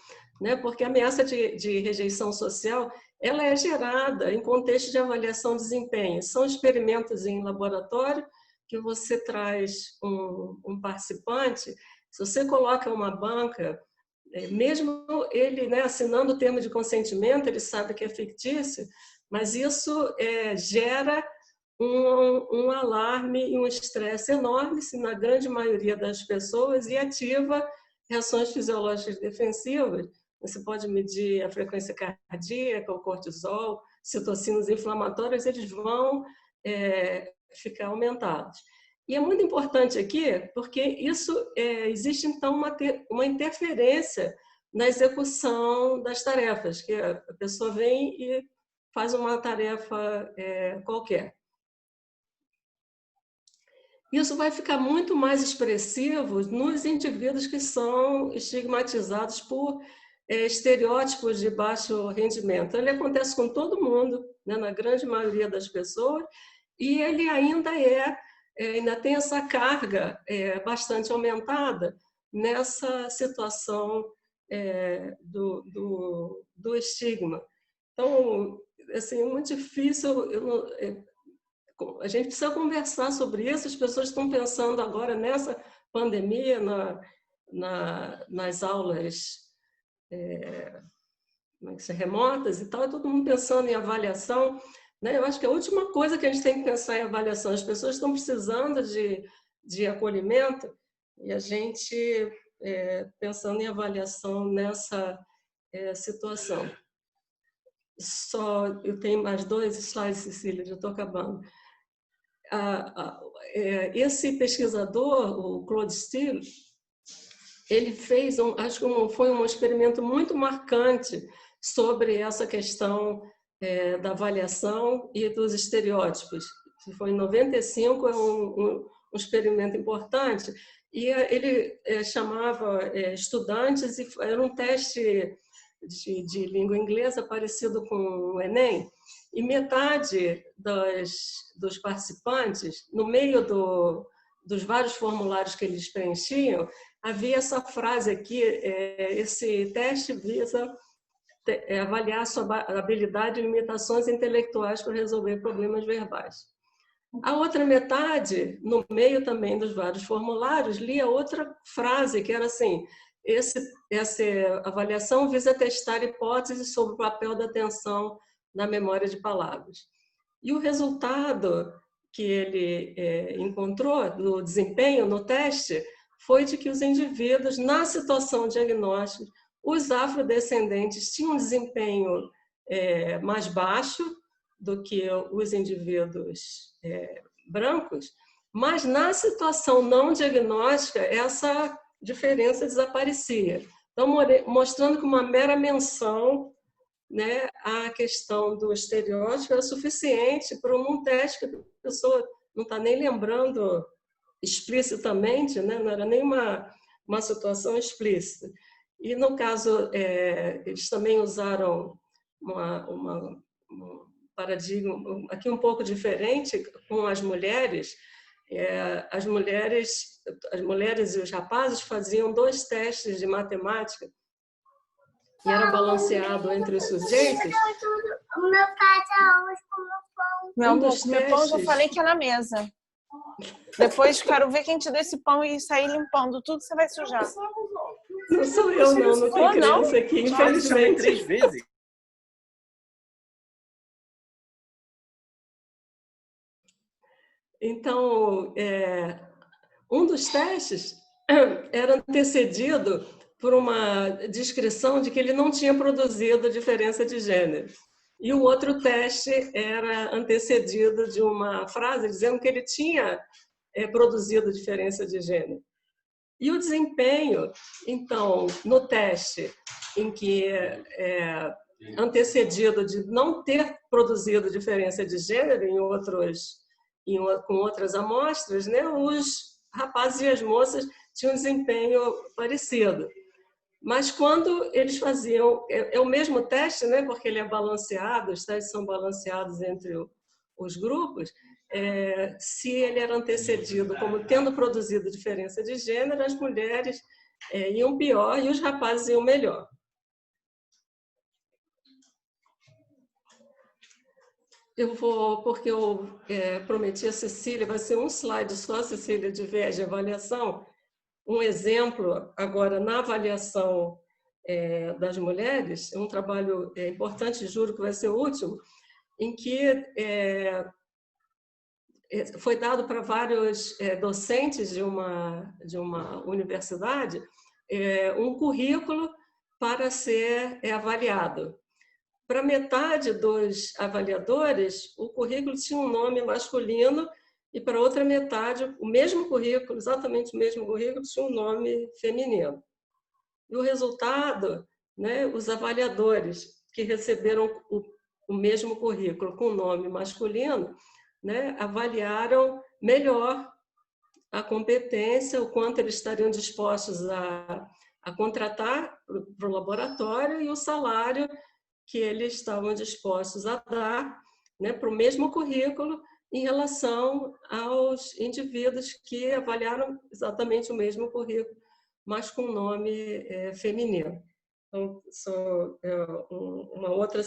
né? Porque a ameaça de rejeição social ela é gerada em contexto de avaliação de desempenho. São experimentos em laboratório que você traz um participante, se você coloca uma banca, mesmo ele, né, assinando o termo de consentimento, ele sabe que é fictício, mas isso gera um alarme e um estresse enorme na grande maioria das pessoas e ativa reações fisiológicas defensivas. Você pode medir a frequência cardíaca, o cortisol, citocinas inflamatórias, eles vão ficar aumentados. E é muito importante aqui, porque isso existe, então, uma interferência na execução das tarefas, que a pessoa vem e faz uma tarefa qualquer. Isso vai ficar muito mais expressivo nos indivíduos que são estigmatizados por estereótipos de baixo rendimento. Ele acontece com todo mundo, né, na grande maioria das pessoas, e ele ainda tem essa carga bastante aumentada nessa situação do estigma. Então, assim, é muito difícil... a gente precisa conversar sobre isso. As pessoas estão pensando agora nessa pandemia, nas aulas remotas e tal, todo mundo pensando em avaliação. Né? Eu acho que a última coisa que a gente tem que pensar em avaliação, as pessoas estão precisando de acolhimento e a gente pensando em avaliação nessa situação. Eu tenho mais 2 slides, Cecília, já estou acabando. Esse pesquisador, o Claude Steele, ele fez, acho que foi um experimento muito marcante sobre essa questão da avaliação e dos estereótipos. Foi em 95, é um experimento importante, e ele chamava estudantes, e era um teste de língua inglesa parecido com o Enem, e metade dos participantes, no meio dos vários formulários que eles preenchiam, havia essa frase aqui: esse teste visa avaliar sua habilidade e limitações intelectuais para resolver problemas verbais. A outra metade, no meio também dos vários formulários, lia outra frase, que era assim: essa avaliação visa testar hipóteses sobre o papel da atenção na memória de palavras. E o resultado que ele encontrou do desempenho no teste foi de que os indivíduos, na situação diagnóstica, os afrodescendentes tinham um desempenho mais baixo do que os indivíduos brancos, mas na situação não diagnóstica, essa diferença desaparecia. Então, mostrando que uma mera menção, né, a questão do estereótipo era suficiente para um teste que a pessoa não está nem lembrando explicitamente, né, não era nem uma situação explícita. E, no caso, eles também usaram um paradigma aqui um pouco diferente com as mulheres. As mulheres e os rapazes faziam 2 testes de matemática e era balanceado entre os sujeitos. O meu pai tá hoje com o pão. Meu amor, meu pão eu já falei que é na mesa. Depois quero ver quem te deu esse pão e sair limpando tudo, você vai sujar. Não sou eu, não tem criança aqui, infelizmente. 3 vezes. Então, um dos testes era antecedido por uma descrição de que ele não tinha produzido diferença de gênero. E o outro teste era antecedido de uma frase dizendo que ele tinha produzido diferença de gênero. E o desempenho, então, no teste em que antecedido de não ter produzido diferença de gênero com outras amostras, né, os rapazes e as moças tinham um desempenho parecido. Mas quando eles faziam, é o mesmo teste, né, porque ele é balanceado, os testes são balanceados entre os grupos, se ele era antecedido como tendo produzido diferença de gênero, as mulheres iam pior e os rapazes iam melhor. Eu vou, porque eu prometi a Cecília, vai ser um slide só, Cecília, de viés de avaliação. Um exemplo, agora, na avaliação das mulheres, um trabalho importante, juro que vai ser o último, em que foi dado para vários docentes de uma universidade um currículo para ser avaliado. Para metade dos avaliadores, o currículo tinha um nome masculino e para outra metade, o mesmo currículo, exatamente o mesmo currículo, tinha um nome feminino. E o resultado, né, os avaliadores que receberam o mesmo currículo com nome masculino, né, avaliaram melhor a competência, o quanto eles estariam dispostos a contratar para o laboratório e o salário que eles estavam dispostos a dar, né, para o mesmo currículo em relação aos indivíduos que avaliaram exatamente o mesmo currículo, mas com nome feminino. Então, uma outra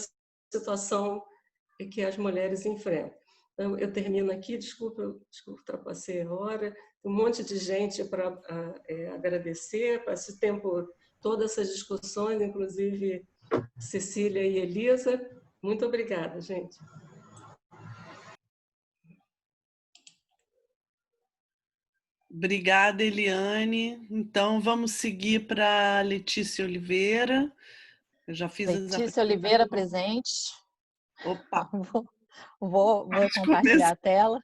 situação que as mulheres enfrentam. Então, eu termino aqui, desculpa, ultrapassei a hora, um monte de gente para agradecer, para esse tempo, todas essas discussões, inclusive Cecília e Elisa. Muito obrigada, gente. Obrigada, Eliane. Então, vamos seguir para Letícia Oliveira. Eu já fiz Letícia Oliveira presente. Opa! Vou compartilhar a tela.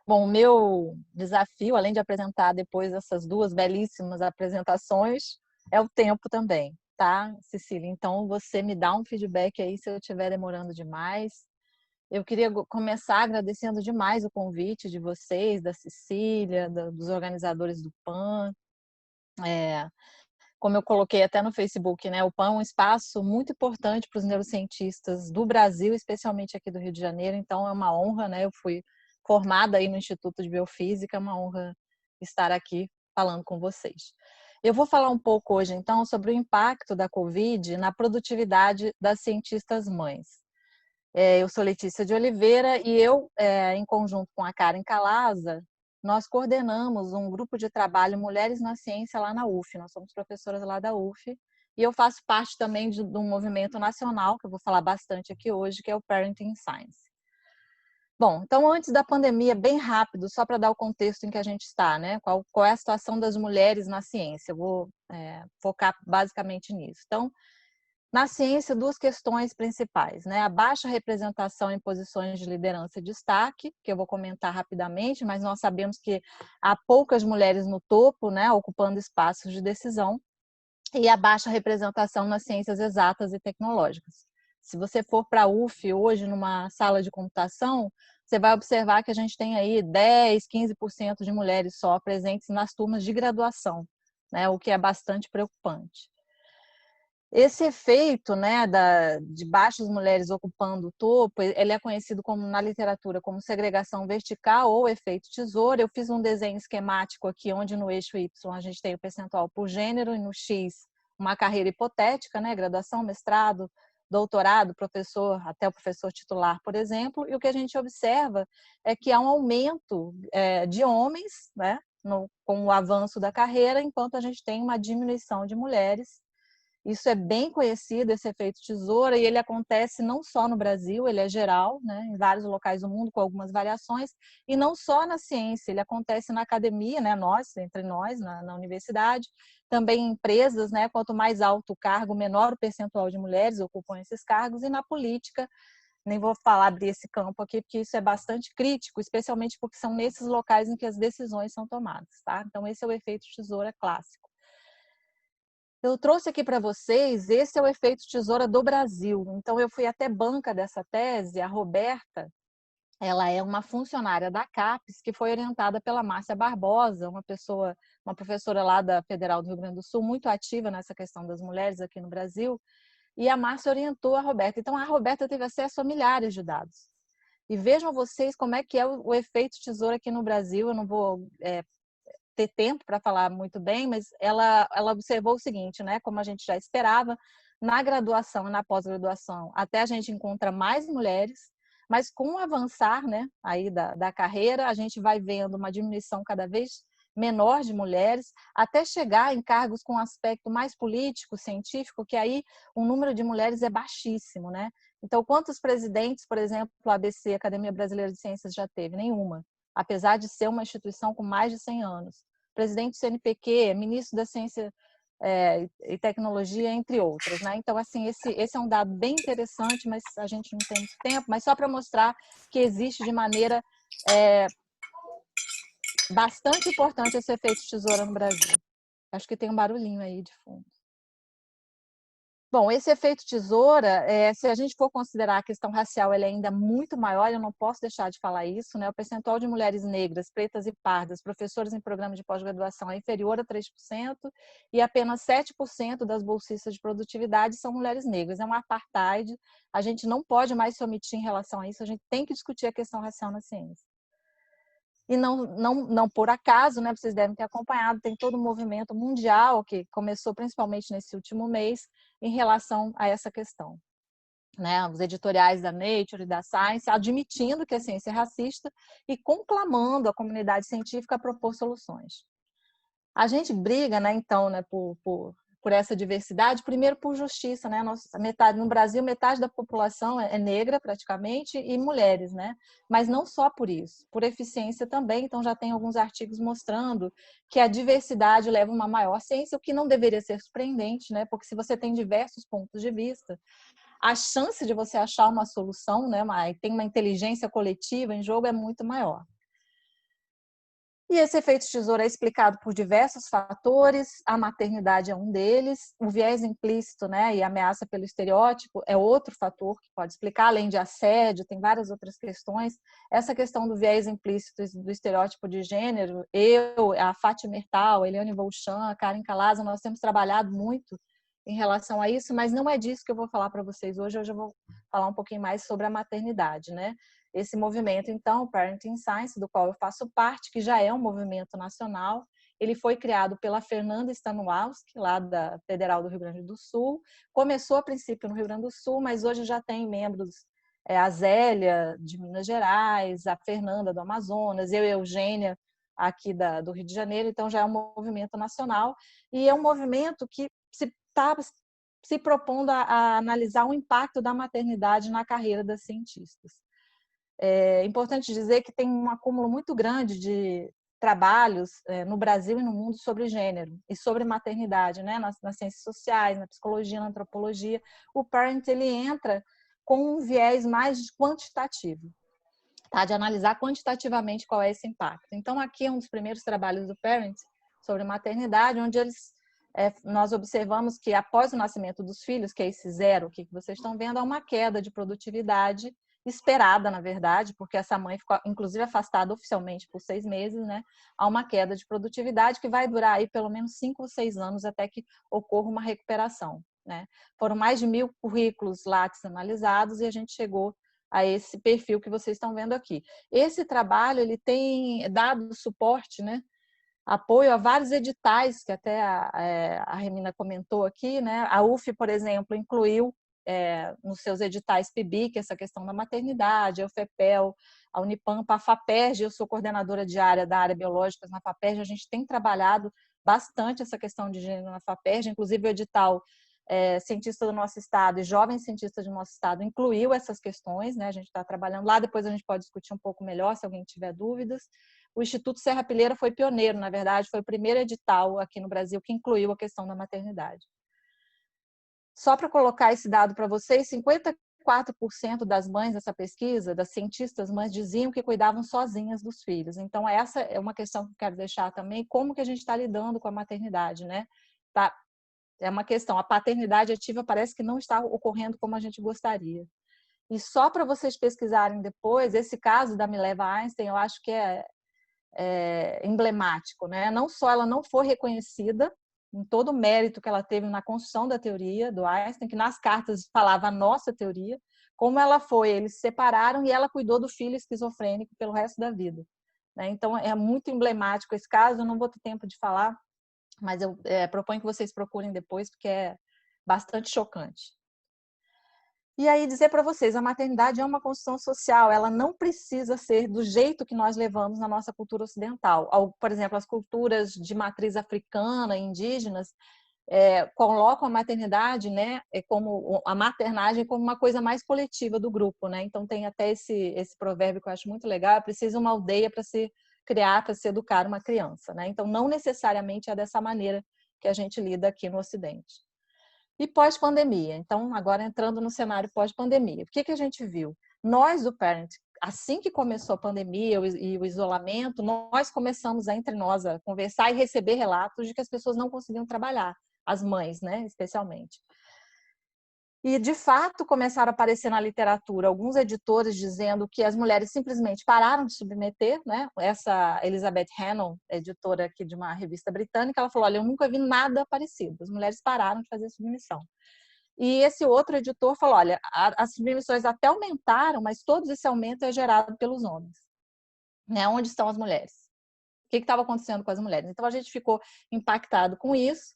Bom, o meu desafio, além de apresentar depois essas 2 belíssimas apresentações, é o tempo também. tá, Cecília? Então, você me dá um feedback aí se eu estiver demorando demais. Eu queria começar agradecendo demais o convite de vocês, da Cecília, dos organizadores do PAN. Como eu coloquei até no Facebook, né, o PAN é um espaço muito importante para os neurocientistas do Brasil, especialmente aqui do Rio de Janeiro, então é uma honra, né, eu fui formada aí no Instituto de Biofísica, é uma honra estar aqui falando com vocês. Eu vou falar um pouco hoje, então, sobre o impacto da Covid na produtividade das cientistas mães. Eu sou Letícia de Oliveira e eu, em conjunto com a Karen Calaza, nós coordenamos um grupo de trabalho Mulheres na Ciência lá na UF. Nós somos professoras lá da UF e eu faço parte também de um movimento nacional, que eu vou falar bastante aqui hoje, que é o Parenting Science. Bom, então antes da pandemia, bem rápido, só para dar o contexto em que a gente está, né? Qual é a situação das mulheres na ciência? Eu vou focar basicamente nisso. Então, na ciência, duas questões principais, né? A baixa representação em posições de liderança e destaque, que eu vou comentar rapidamente, mas nós sabemos que há poucas mulheres no topo, né, ocupando espaços de decisão, e a baixa representação nas ciências exatas e tecnológicas. Se você for para a UF hoje, numa sala de computação, você vai observar que a gente tem aí 10, 15% de mulheres só presentes nas turmas de graduação, né, o que é bastante preocupante. Esse efeito, né, de baixas mulheres ocupando o topo, ele é conhecido como, na literatura, como segregação vertical ou efeito tesoura. Eu fiz um desenho esquemático aqui, onde no eixo Y a gente tem o percentual por gênero e no X uma carreira hipotética, né, graduação, mestrado, doutorado, professor, até o professor titular, por exemplo. E o que a gente observa é que há um aumento de homens, né, com o avanço da carreira, enquanto a gente tem uma diminuição de mulheres. Isso é bem conhecido, esse efeito tesoura, e ele acontece não só no Brasil, ele é geral, né, em vários locais do mundo, com algumas variações, e não só na ciência, ele acontece na academia, né, entre nós, na universidade, também em empresas, né, quanto mais alto o cargo, menor o percentual de mulheres ocupam esses cargos, e na política, nem vou falar abrir esse campo aqui, porque isso é bastante crítico, especialmente porque são nesses locais em que as decisões são tomadas, tá? Então, esse é o efeito tesoura clássico. Eu trouxe aqui para vocês, esse é o efeito tesoura do Brasil. Então, eu fui até banca dessa tese, a Roberta, ela é uma funcionária da CAPES, que foi orientada pela Márcia Barbosa, uma professora lá da Federal do Rio Grande do Sul, muito ativa nessa questão das mulheres aqui no Brasil, e a Márcia orientou a Roberta. Então, a Roberta teve acesso a milhares de dados. E vejam vocês como é que é o efeito tesoura aqui no Brasil. Eu não vou ter tempo para falar muito bem, mas ela observou o seguinte, né? Como a gente já esperava, na graduação e na pós-graduação, até a gente encontra mais mulheres, mas com o avançar, né, aí da carreira, a gente vai vendo uma diminuição cada vez menor de mulheres, até chegar em cargos com aspecto mais político, científico, que aí o número de mulheres é baixíssimo, né? Então, quantos presidentes, por exemplo, a ABC, Academia Brasileira de Ciências, já teve? Nenhuma, apesar de ser uma instituição com mais de 100 anos. Presidente do CNPq, ministro da Ciência e Tecnologia, entre outras, né? Então, assim, esse é um dado bem interessante, mas a gente não tem muito tempo, mas só para mostrar que existe de maneira bastante importante esse efeito tesoura no Brasil. Acho que tem um barulhinho aí de fundo. Bom, esse efeito tesoura, se a gente for considerar a questão racial, ele é ainda muito maior, eu não posso deixar de falar isso, né? O percentual de mulheres negras, pretas e pardas, professoras em programa de pós-graduação é inferior a 3%, e apenas 7% das bolsistas de produtividade são mulheres negras. É um apartheid, a gente não pode mais se omitir em relação a isso, a gente tem que discutir a questão racial na ciência. E não por acaso, né, vocês devem ter acompanhado, tem todo um movimento mundial que começou principalmente nesse último mês em relação a essa questão. Né, os editoriais da Nature e da Science admitindo que a ciência é racista e conclamando a comunidade científica a propor soluções. A gente briga, né, então, né, por essa diversidade, primeiro por justiça, né? No Brasil, metade da população é negra, praticamente, e mulheres, né? Mas não só por isso, por eficiência também. Então, já tem alguns artigos mostrando que a diversidade leva a uma maior ciência, o que não deveria ser surpreendente, né? Porque se você tem diversos pontos de vista, a chance de você achar uma solução, né? Tem uma inteligência coletiva em jogo é muito maior. E esse efeito tesoura é explicado por diversos fatores, a maternidade é um deles, o viés implícito, né, e a ameaça pelo estereótipo é outro fator que pode explicar, além de assédio, tem várias outras questões. Essa questão do viés implícito do estereótipo de gênero, a Fátima Ertal, a Eliane Volchan, a Karen Calaza, nós temos trabalhado muito em relação a isso, mas não é disso que eu vou falar para vocês hoje eu vou falar um pouquinho mais sobre a maternidade, né? Esse movimento, então, o Parenting Science, do qual eu faço parte, que já é um movimento nacional, ele foi criado pela Fernanda Stanualski, lá da Federal do Rio Grande do Sul. Começou a princípio no Rio Grande do Sul, mas hoje já tem membros, a Zélia, de Minas Gerais, a Fernanda, do Amazonas, eu e a Eugênia, aqui do Rio de Janeiro, então já é um movimento nacional, e é um movimento que está se propondo a analisar o impacto da maternidade na carreira das cientistas. É importante dizer que tem um acúmulo muito grande de trabalhos no Brasil e no mundo sobre gênero e sobre maternidade, né? Nas ciências sociais, na psicologia, na antropologia. O Parent ele entra com um viés mais quantitativo, tá? De analisar quantitativamente qual é esse impacto. Então, aqui é um dos primeiros trabalhos do Parent sobre maternidade, onde nós observamos que após o nascimento dos filhos, que é esse zero que vocês estão vendo, há uma queda de produtividade esperada, na verdade, porque essa mãe ficou, inclusive, afastada oficialmente por 6 meses, né? Há uma queda de produtividade que vai durar aí pelo menos 5 ou 6 anos até que ocorra uma recuperação, né? Foram mais de 1.000 currículos Lattes analisados e a gente chegou a esse perfil que vocês estão vendo aqui. Esse trabalho, ele tem dado suporte, né? Apoio a vários editais, que até a Remina comentou aqui, né? A UF, por exemplo, incluiu nos seus editais PIBIC essa questão da maternidade, a UFPEL, a Unipampa, a FAPERJ, eu sou coordenadora diária da área biológicas na FAPERJ, a gente tem trabalhado bastante essa questão de gênero na FAPERJ, inclusive o edital Cientista do Nosso Estado e Jovem Cientista do Nosso Estado incluiu essas questões, né? A gente está trabalhando lá, depois a gente pode discutir um pouco melhor se alguém tiver dúvidas. O Instituto Serra Pilheira foi pioneiro, na verdade, foi o primeiro edital aqui no Brasil que incluiu a questão da maternidade. Só para colocar esse dado para vocês, 54% das mães dessa pesquisa, das cientistas mães, diziam que cuidavam sozinhas dos filhos. Então, essa é uma questão que eu quero deixar também, como que a gente está lidando com a maternidade, né? Tá, é uma questão, a paternidade ativa parece que não está ocorrendo como a gente gostaria. E só para vocês pesquisarem depois, esse caso da Mileva Einstein, eu acho que é emblemático, né? Não só ela não foi reconhecida em todo o mérito que ela teve na construção da teoria do Einstein, que nas cartas falava a nossa teoria, como ela foi, eles se separaram e ela cuidou do filho esquizofrênico pelo resto da vida, né? Então é muito emblemático esse caso, eu não vou ter tempo de falar, mas eu proponho que vocês procurem depois, porque é bastante chocante. E aí dizer para vocês, a maternidade é uma construção social, ela não precisa ser do jeito que nós levamos na nossa cultura ocidental. Por exemplo, as culturas de matriz africana, indígenas, colocam a maternidade, né, como a maternagem como uma coisa mais coletiva do grupo, né? Então tem até esse provérbio que eu acho muito legal: é preciso uma aldeia para se criar, para se educar uma criança, né? Então não necessariamente é dessa maneira que a gente lida aqui no Ocidente. E pós-pandemia, então agora entrando no cenário pós-pandemia, o que a gente viu? Nós do Parent, assim que começou a pandemia e o isolamento, nós começamos entre nós a conversar e receber relatos de que as pessoas não conseguiam trabalhar, as mães, né, especialmente. E, de fato, começaram a aparecer na literatura alguns editores dizendo que as mulheres simplesmente pararam de submeter, né? Essa Elizabeth Hannon, editora aqui de uma revista britânica, ela falou: olha, eu nunca vi nada parecido, as mulheres pararam de fazer submissão. E esse outro editor falou: olha, as submissões até aumentaram, mas todo esse aumento é gerado pelos homens, né? Onde estão as mulheres? O que estava acontecendo com as mulheres? Então, a gente ficou impactado com isso.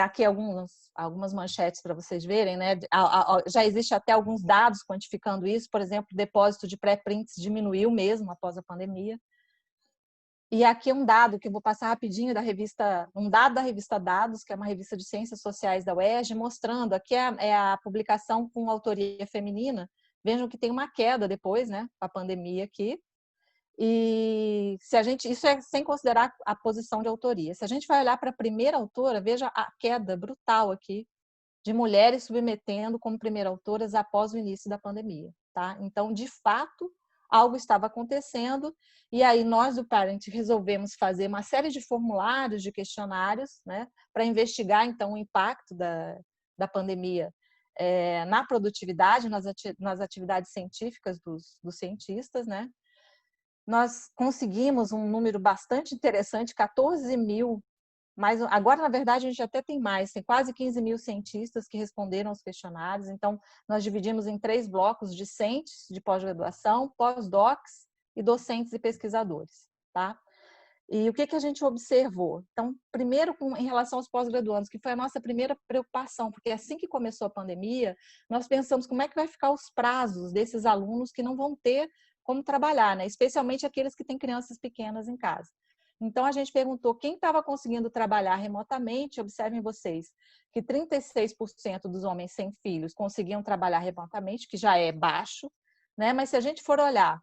Aqui algumas manchetes para vocês verem, né? Já existe até alguns dados quantificando isso, por exemplo, o depósito de pré-prints diminuiu mesmo após a pandemia. E aqui um dado que eu vou passar rapidinho um dado da revista Dados, que é uma revista de ciências sociais da UERJ, mostrando, aqui é a publicação com autoria feminina. Vejam que tem uma queda depois, né, da pandemia aqui. E isso é sem considerar a posição de autoria. Se a gente vai olhar para a primeira autora, veja a queda brutal aqui de mulheres submetendo como primeira autoras após o início da pandemia, tá? Então, de fato, algo estava acontecendo, e aí nós do Parent resolvemos fazer uma série de formulários, de questionários, né, para investigar então o impacto da pandemia na produtividade, nas atividades científicas dos cientistas, né? Nós conseguimos um número bastante interessante, 14 mil, mas agora, na verdade, a gente até tem mais, tem quase 15 mil cientistas que responderam aos questionários, então nós dividimos em 3 blocos: discentes de pós-graduação, pós-docs e docentes e pesquisadores, tá? E o que a gente observou? Então, primeiro, em relação aos pós-graduandos, que foi a nossa primeira preocupação, porque assim que começou a pandemia, nós pensamos como é que vai ficar os prazos desses alunos que não vão ter como trabalhar, né? Especialmente aqueles que têm crianças pequenas em casa. Então, a gente perguntou quem estava conseguindo trabalhar remotamente. Observem vocês que 36% dos homens sem filhos conseguiam trabalhar remotamente, que já é baixo, né? Mas se a gente for olhar,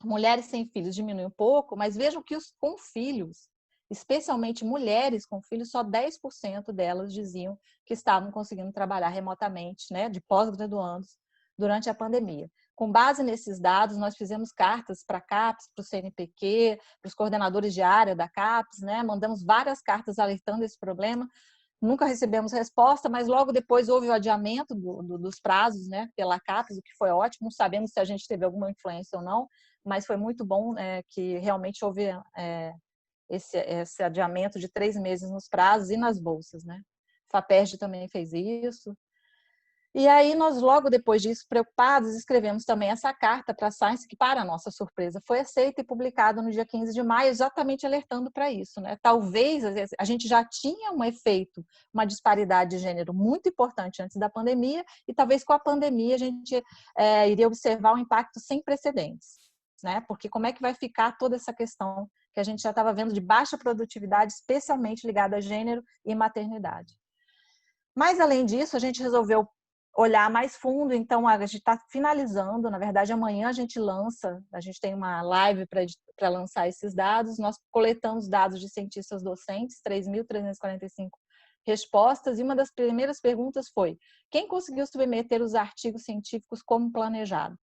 mulheres sem filhos diminui um pouco, mas vejam que os com filhos, especialmente mulheres com filhos, só 10% delas diziam que estavam conseguindo trabalhar remotamente, né, de pós-graduandos, durante a pandemia. Com base nesses dados, nós fizemos cartas para a CAPES, para o CNPq, para os coordenadores de área da CAPES, né, mandamos várias cartas alertando esse problema. Nunca recebemos resposta, mas logo depois houve o adiamento dos prazos, né, pela CAPES, o que foi ótimo. Não sabemos se a gente teve alguma influência ou não, mas foi muito bom que realmente houve esse adiamento de 3 meses nos prazos e nas bolsas, né? FAPERJ também fez isso. E aí nós, logo depois disso, preocupados, escrevemos também essa carta para a Science, que, para a nossa surpresa, foi aceita e publicada no dia 15 de maio, exatamente alertando para isso, né? Talvez a gente já tinha um efeito, uma disparidade de gênero muito importante antes da pandemia, e talvez com a pandemia a gente iria observar um impacto sem precedentes, né? Porque como é que vai ficar toda essa questão que a gente já estava vendo de baixa produtividade, especialmente ligada a gênero e maternidade. Mas, além disso, a gente resolveu olhar mais fundo. Então a gente está finalizando, na verdade amanhã a gente tem uma live para lançar esses dados. Nós coletamos dados de cientistas docentes, 3.345 respostas, e uma das primeiras perguntas foi: quem conseguiu submeter os artigos científicos como planejado?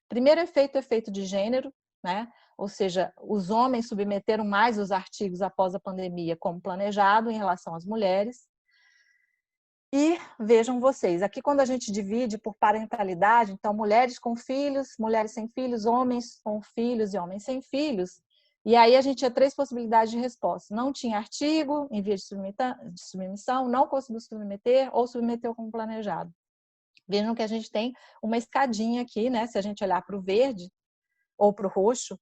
Primeiro efeito de gênero, né? Ou seja, os homens submeteram mais os artigos após a pandemia como planejado em relação às mulheres. E vejam vocês, aqui quando a gente divide por parentalidade, então mulheres com filhos, mulheres sem filhos, homens com filhos e homens sem filhos, e aí a gente tinha 3 possibilidades de resposta: não tinha artigo em via de submissão, não conseguiu submeter ou submeteu como planejado. Vejam que a gente tem uma escadinha aqui, né? Se a gente olhar para o verde ou para o roxo,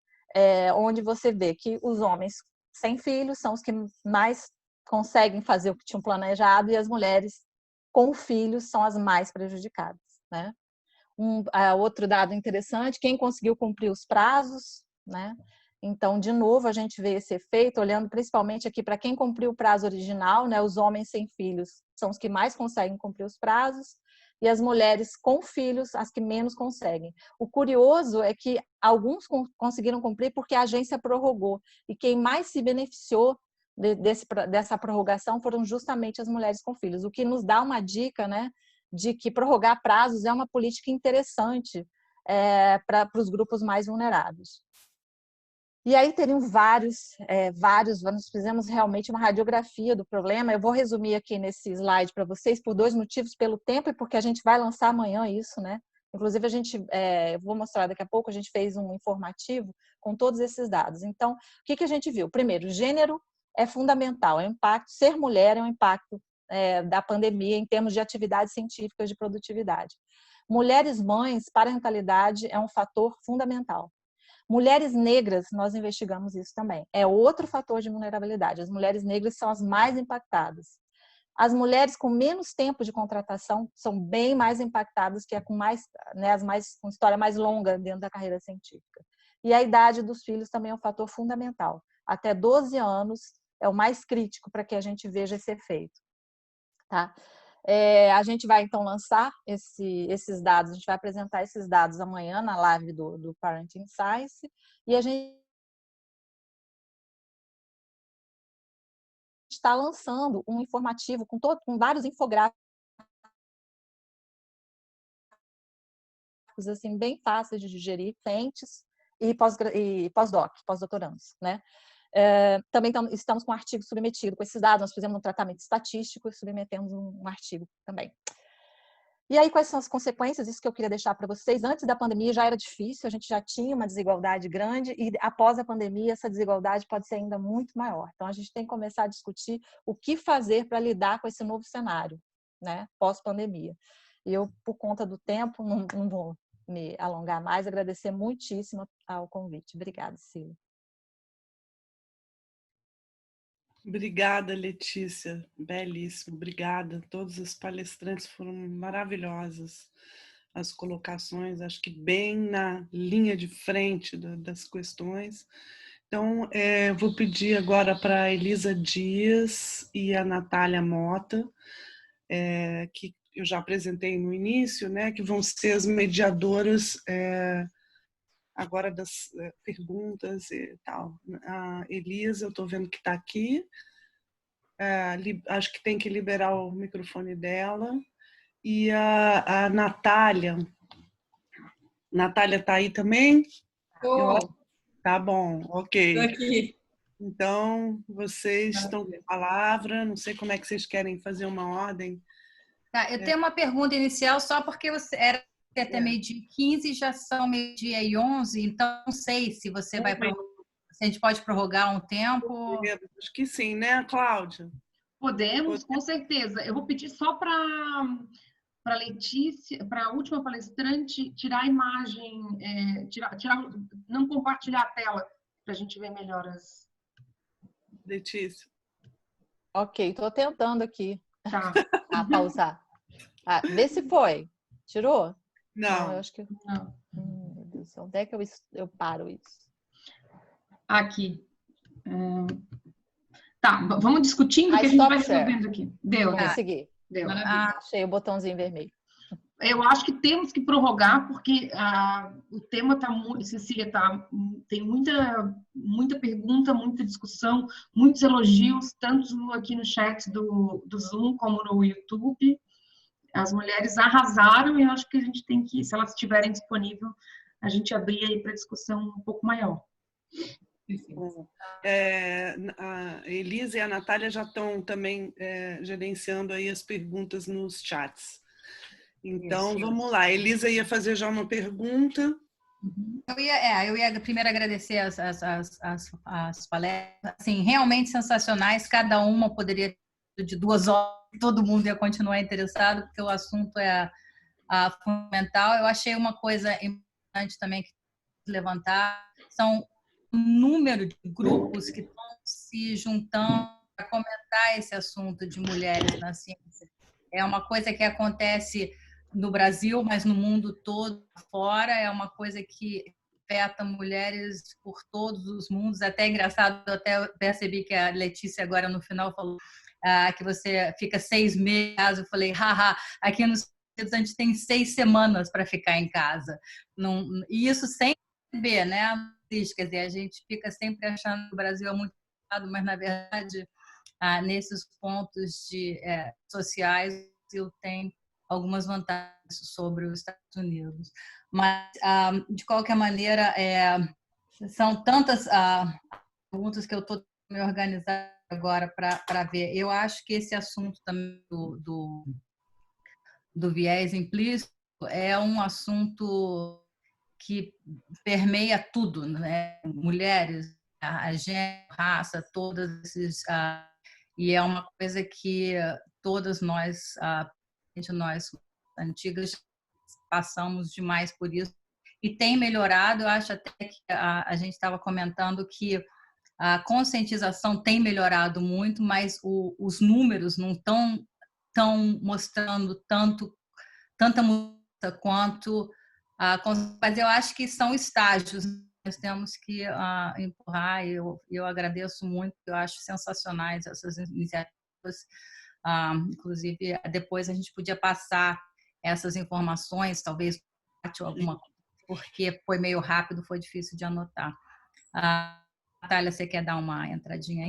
onde você vê que os homens sem filhos são os que mais conseguem fazer o que tinham planejado, e as mulheres com filhos são as mais prejudicadas, né? Outro dado interessante: quem conseguiu cumprir os prazos, né? Então, de novo, a gente vê esse efeito, olhando principalmente aqui para quem cumpriu o prazo original, né? Os homens sem filhos são os que mais conseguem cumprir os prazos, e as mulheres com filhos, as que menos conseguem. O curioso é que alguns conseguiram cumprir porque a agência prorrogou, e quem mais se beneficiou dessa prorrogação foram justamente as mulheres com filhos, o que nos dá uma dica, né, de que prorrogar prazos é uma política interessante para os grupos mais vulneráveis. E aí teriam vários, nós fizemos realmente uma radiografia do problema. Eu vou resumir aqui nesse slide para vocês por 2 motivos: pelo tempo e porque a gente vai lançar amanhã isso, né? Inclusive, eu vou mostrar daqui a pouco, a gente fez um informativo com todos esses dados. Então, o que a gente viu? Primeiro, gênero é fundamental, ser mulher é um impacto da pandemia em termos de atividades científicas de produtividade. Mulheres mães, parentalidade é um fator fundamental. Mulheres negras, nós investigamos isso também, é outro fator de vulnerabilidade. As mulheres negras são as mais impactadas. As mulheres com menos tempo de contratação são bem mais impactadas que com história mais longa dentro da carreira científica. E a idade dos filhos também é um fator fundamental. Até 12 anos é o mais crítico para que a gente veja esse efeito. Tá? A gente vai, então, lançar esses dados, a gente vai apresentar esses dados amanhã na live do Parenting Science, e a gente está lançando um informativo com vários infográficos assim, bem fáceis de digerir, e pós-doutorandos, né? Também estamos com um artigo submetido com esses dados, nós fizemos um tratamento estatístico e submetemos um artigo também. E aí, quais são as consequências? Isso que eu queria deixar para vocês. Antes da pandemia já era difícil, a gente já tinha uma desigualdade grande e após a pandemia essa desigualdade pode ser ainda muito maior. Então, a gente tem que começar a discutir o que fazer para lidar com esse novo cenário, né, pós-pandemia. E eu, por conta do tempo, não vou me alongar mais, agradecer muitíssimo ao convite. Obrigada, Cília. Obrigada, Letícia. Belíssimo. Obrigada. Todos os palestrantes foram maravilhosas. As colocações, acho que bem na linha de frente das questões. Então, vou pedir agora para a Elisa Dias e a Natália Mota, que eu já apresentei no início, né, que vão ser as mediadoras agora das perguntas e tal. A Elisa, eu estou vendo que está aqui. Acho que tem que liberar o microfone dela. E a Natália. Natália está aí também? Tá bom, ok. Estou aqui. Então, vocês estão com a palavra. Não sei como é que vocês querem fazer uma ordem. Tá, eu tenho uma pergunta inicial só porque você era até meio-dia e 15, já são meio-dia e 11, então não sei se você vai se a gente pode prorrogar um tempo. Acho que sim, né, Cláudia? Podemos, com certeza. Eu vou pedir só para Letícia, para a última palestrante, tirar a imagem, não compartilhar a tela, para a gente ver melhor as... Letícia. Ok, estou tentando aqui. Tá. Pausar. Vê se foi. Tirou? Não. Eu acho que... Não. Meu Deus, onde é que eu paro isso? Aqui. Tá, vamos discutindo que a gente vai resolvendo aqui. Deu, Vamos seguir. Deu. Achei o botãozinho vermelho. Eu acho que temos que prorrogar, porque o tema está muito... Cecília, tem muita pergunta, muita discussão, muitos elogios, tanto aqui no chat do Zoom como no YouTube. As mulheres arrasaram e eu acho que a gente tem que, se elas estiverem disponíveis, a gente abrir aí para discussão um pouco maior. A Elisa e a Natália já estão também gerenciando aí as perguntas nos chats. Então, vamos lá. A Elisa ia fazer já uma pergunta. Eu ia primeiro agradecer as palestras, assim, realmente sensacionais. Cada uma poderia ter de 2 horas, todo mundo ia continuar interessado, porque o assunto é fundamental. Eu achei uma coisa importante também que levantar, são um número de grupos que estão se juntando para comentar esse assunto de mulheres na ciência. É uma coisa que acontece no Brasil, mas no mundo todo fora, é uma coisa que afeta mulheres por todos os mundos. Até engraçado, eu até percebi que a Letícia agora no final falou que você fica 6 meses, eu falei, haha, aqui nos Estados Unidos a gente tem 6 semanas para ficar em casa. Não, e isso sem ver, né? Quer dizer, a gente fica sempre achando que o Brasil é muito errado, mas na verdade, nesses pontos sociais, o Brasil tem algumas vantagens sobre os Estados Unidos. Mas, de qualquer maneira, são tantas perguntas que eu estou me organizando agora para ver. Eu acho que esse assunto também do viés implícito é um assunto que permeia tudo, né? Mulheres, a gênero, raça, todas esses... e é uma coisa que todas nós antigas passamos demais por isso e tem melhorado. Eu acho até que a gente estava comentando que a conscientização tem melhorado muito, mas os números não estão mostrando tanta mudança quanto mas eu acho que são estágios. Nós temos que empurrar. Eu agradeço muito, eu acho sensacionais essas iniciativas. Inclusive, depois a gente podia passar essas informações, talvez alguma coisa, porque foi meio rápido, foi difícil de anotar. Natália, você quer dar uma entradinha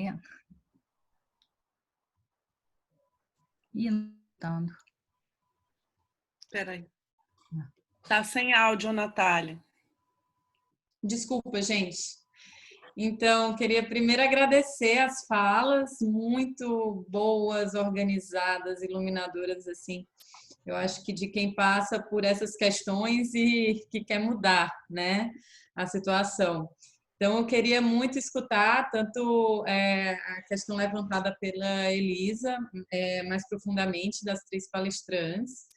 aí? Anotando. Espera aí. Tá sem áudio, Natália. Desculpa, gente. Então, queria primeiro agradecer as falas, muito boas, organizadas, iluminadoras, assim. Eu acho que de quem passa por essas questões e que quer mudar, né, a situação. Então, eu queria muito escutar tanto a questão levantada pela Elisa, mais profundamente, das 3 palestrantes,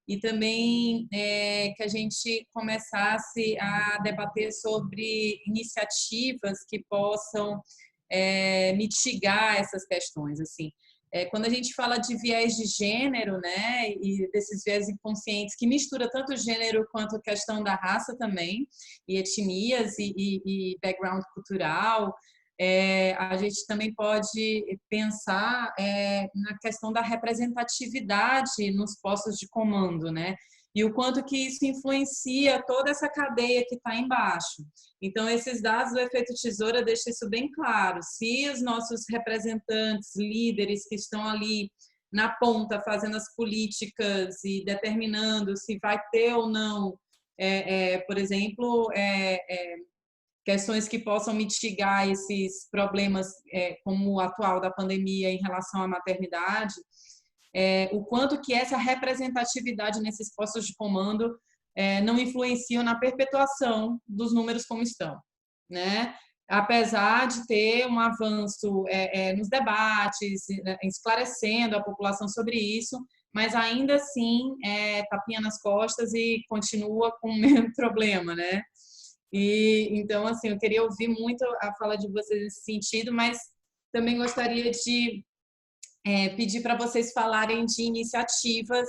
e também que a gente começasse a debater sobre iniciativas que possam mitigar essas questões, assim. Quando a gente fala de viés de gênero, né, e desses viés inconscientes que mistura tanto o gênero quanto a questão da raça também, e etnias e background cultural, a gente também pode pensar na questão da representatividade nos postos de comando, né? E o quanto que isso influencia toda essa cadeia que está embaixo. Então, esses dados do efeito tesoura deixam isso bem claro. Se os nossos representantes, líderes que estão ali na ponta fazendo as políticas e determinando se vai ter ou não, por exemplo, questões que possam mitigar esses problemas, como o atual da pandemia em relação à maternidade, o quanto que essa representatividade nesses postos de comando não influenciam na perpetuação dos números como estão, né? Apesar de ter um avanço nos debates, esclarecendo a população sobre isso, mas ainda assim tapinha nas costas e continua com o mesmo problema, né? E então, assim, eu queria ouvir muito a fala de vocês nesse sentido, mas também gostaria de pedir para vocês falarem de iniciativas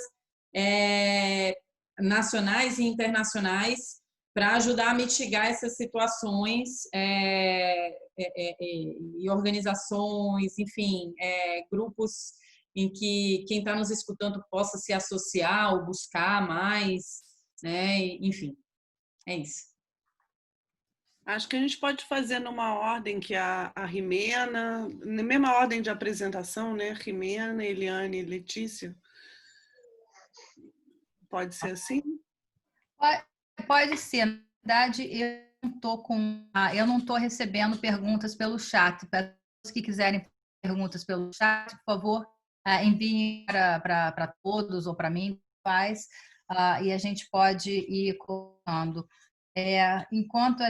nacionais e internacionais para ajudar a mitigar essas situações e organizações, enfim, grupos em que quem está nos escutando possa se associar ou buscar mais, né? Enfim, é isso. Acho que a gente pode fazer numa ordem que a Rimena, na mesma ordem de apresentação, né? Rimena, Eliane e Letícia. Pode ser assim? Pode ser. Na verdade, eu não tô recebendo perguntas pelo chat. Para os que quiserem perguntas pelo chat, por favor, enviem para todos ou para mim, e a gente pode ir colocando. Enquanto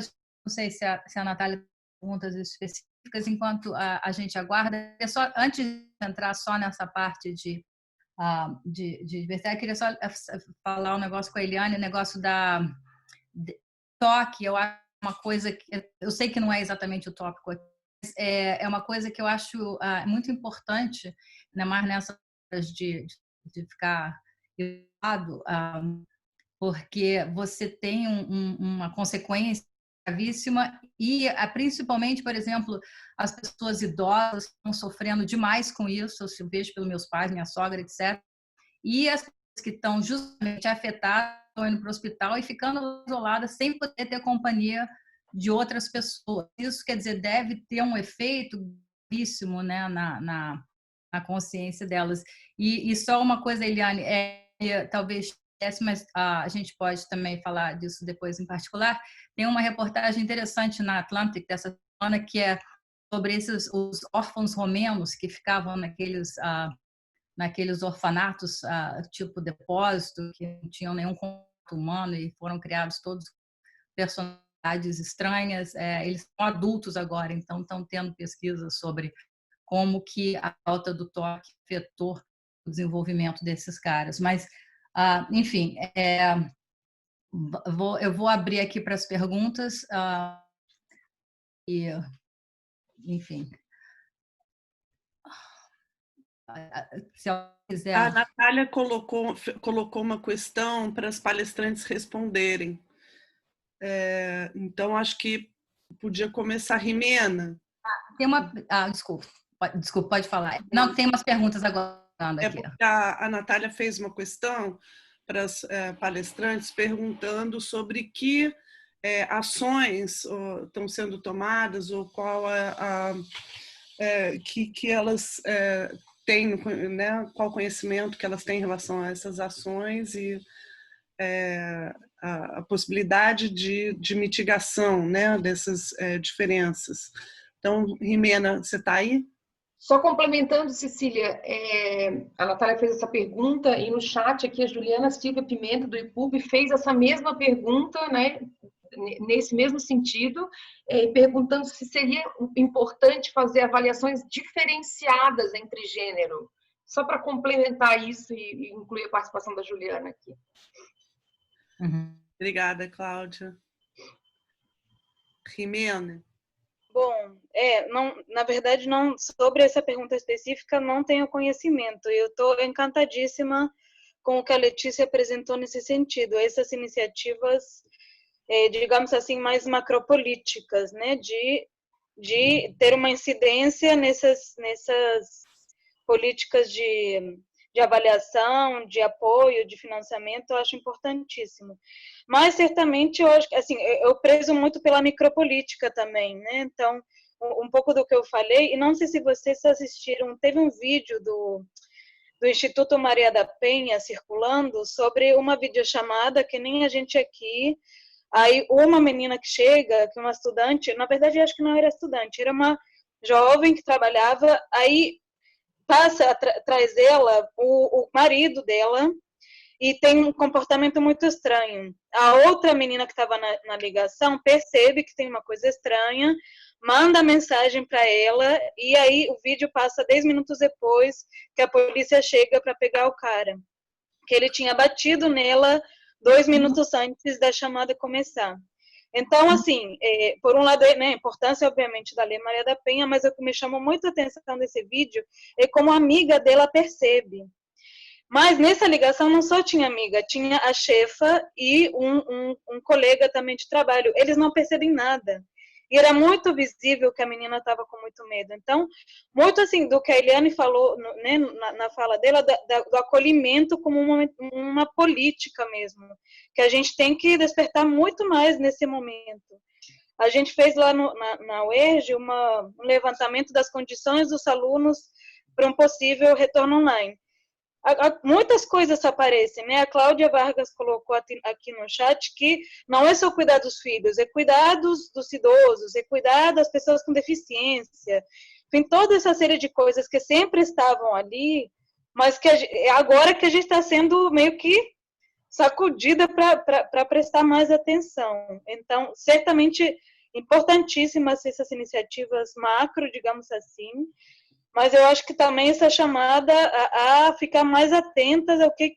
não sei se a Natália tem perguntas específicas, enquanto a gente aguarda, antes de entrar só nessa parte de diversidade, eu queria só falar um negócio com a Eliane, o negócio da toque. Eu acho uma coisa que eu sei que não é exatamente o tópico, mas é uma coisa que eu acho muito importante, ainda mais nessas horas de ficar isolado, porque você tem uma consequência gravíssima e principalmente, por exemplo, as pessoas idosas estão sofrendo demais com isso. Eu vejo pelos meus pais, minha sogra, etc. E as pessoas que estão justamente afetadas estão indo para o hospital e ficando isoladas sem poder ter companhia de outras pessoas. Isso, quer dizer, deve ter um efeito gravíssimo, né, na consciência delas. E só uma coisa, Eliane, talvez, mas a gente pode também falar disso depois em particular. Tem uma reportagem interessante na Atlantic dessa semana que é sobre os órfãos romenos que ficavam naqueles orfanatos tipo depósito, que não tinham nenhum contato humano e foram criados todos personalidades estranhas. Eles são adultos agora, então estão tendo pesquisas sobre como que a falta do toque afetou o desenvolvimento desses caras. Mas, enfim, eu vou abrir aqui para as perguntas. Enfim. Se eu quiser... A Natália colocou uma questão para as palestrantes responderem. Então, acho que podia começar, Rimena. Tem uma... Desculpa, pode falar. Não, tem umas perguntas agora aqui. Porque a Natália fez uma questão para as palestrantes perguntando sobre que ações estão sendo tomadas ou qual que elas têm, né, qual conhecimento que elas têm em relação a essas ações e a possibilidade de mitigação, né, dessas diferenças. Então, Rimena, você está aí? Só complementando, Cecília, a Natália fez essa pergunta e no chat aqui a Juliana Silva Pimenta, do IPUB, fez essa mesma pergunta, né, nesse mesmo sentido, perguntando se seria importante fazer avaliações diferenciadas entre gênero. Só para complementar isso e incluir a participação da Juliana aqui. Obrigada, Cláudia. Rimena? Bom, na verdade, não, sobre essa pergunta específica, não tenho conhecimento. Eu estou encantadíssima com o que a Letícia apresentou nesse sentido. Essas iniciativas, digamos assim, mais macropolíticas, né, de ter uma incidência nessas políticas de avaliação, de apoio, de financiamento, eu acho importantíssimo. Mas, certamente, eu acho que, assim, eu prezo muito pela micropolítica também, né? Então, um pouco do que eu falei, e não sei se vocês assistiram, teve um vídeo do Instituto Maria da Penha circulando sobre uma videochamada que nem a gente aqui. Aí, uma menina que chega, que é uma estudante, na verdade, eu acho que não era estudante, era uma jovem que trabalhava, aí passa atrás dela o marido dela e tem um comportamento muito estranho. A outra menina que estava na ligação percebe que tem uma coisa estranha, manda mensagem para ela e aí o vídeo passa 10 minutos depois que a polícia chega para pegar o cara, que ele tinha batido nela 2 minutos antes da chamada começar. Então, assim, por um lado, né, a importância, obviamente, da Lei Maria da Penha, mas o que me chamou muito a atenção desse vídeo é como a amiga dela percebe. Mas nessa ligação não só tinha amiga, tinha a chefa e um colega também de trabalho. Eles não percebem nada. E era muito visível que a menina estava com muito medo. Então, muito assim do que a Eliane falou, né, na fala dela, do acolhimento como uma política mesmo, que a gente tem que despertar muito mais nesse momento. A gente fez lá na UERJ um levantamento das condições dos alunos para um possível retorno online. Muitas coisas aparecem, né? A Cláudia Vargas colocou aqui no chat que não é só cuidar dos filhos, é cuidar dos idosos, é cuidar das pessoas com deficiência, enfim, toda essa série de coisas que sempre estavam ali, mas que agora que a gente está sendo meio que sacudida para prestar mais atenção. Então, certamente importantíssimas essas iniciativas macro, digamos assim, mas eu acho que também essa chamada a ficar mais atentas ao que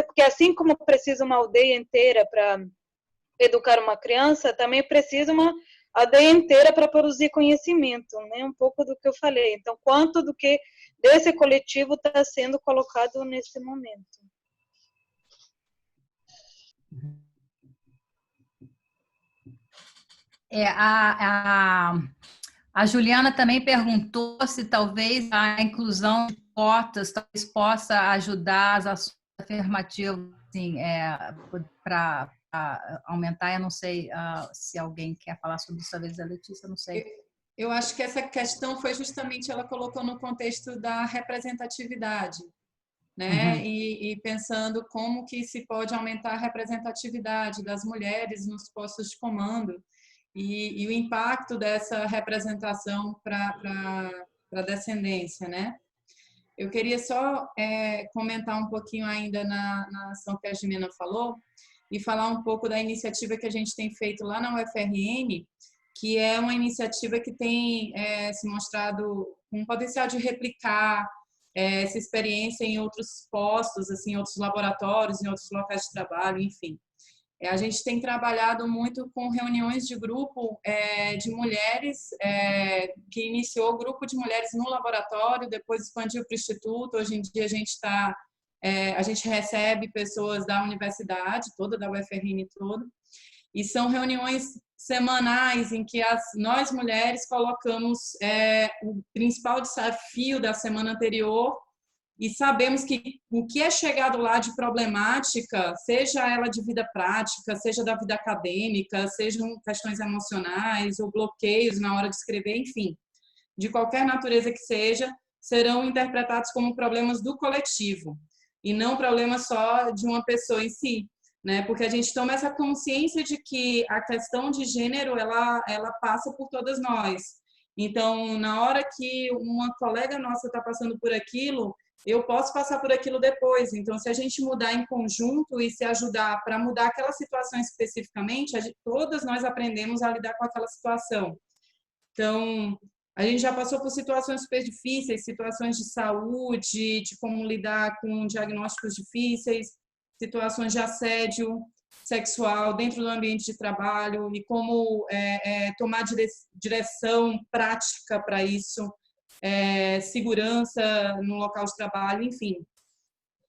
porque assim como precisa uma aldeia inteira para educar uma criança, também precisa uma aldeia inteira para produzir conhecimento, né? Um pouco do que eu falei. Então, quanto do que desse coletivo está sendo colocado nesse momento? A Juliana também perguntou se talvez a inclusão de cotas talvez possa ajudar as ações afirmativas assim, para aumentar. Eu não sei se alguém quer falar sobre isso, talvez a Letícia, não sei. Eu acho que essa questão foi justamente, ela colocou no contexto da representatividade, né? Uhum. E pensando como que se pode aumentar a representatividade das mulheres nos postos de comando. E o impacto dessa representação para a descendência, né? Eu queria só comentar um pouquinho ainda na ação que a Jimena falou e falar um pouco da iniciativa que a gente tem feito lá na UFRN, que é uma iniciativa que tem se mostrado com um potencial de replicar essa experiência em outros postos, assim, em outros laboratórios, em outros locais de trabalho, enfim. A gente tem trabalhado muito com reuniões de grupo de mulheres, que iniciou o grupo de mulheres no laboratório, depois expandiu para o instituto. Hoje em dia a gente recebe pessoas da universidade toda, da UFRN toda, e são reuniões semanais em que nós mulheres colocamos o principal desafio da semana anterior e sabemos que o que é chegado lá de problemática, seja ela de vida prática, seja da vida acadêmica, sejam questões emocionais ou bloqueios na hora de escrever, enfim, de qualquer natureza que seja, serão interpretados como problemas do coletivo e não problemas só de uma pessoa em si. né? Porque a gente toma essa consciência de que a questão de gênero, ela passa por todas nós. Então, na hora que uma colega nossa está passando por aquilo, eu posso passar por aquilo depois. Então, se a gente mudar em conjunto e se ajudar para mudar aquela situação especificamente, todas nós aprendemos a lidar com aquela situação. Então, a gente já passou por situações super difíceis, situações de saúde, de como lidar com diagnósticos difíceis, situações de assédio sexual dentro do ambiente de trabalho e como tomar direção prática para isso, segurança no local de trabalho, enfim.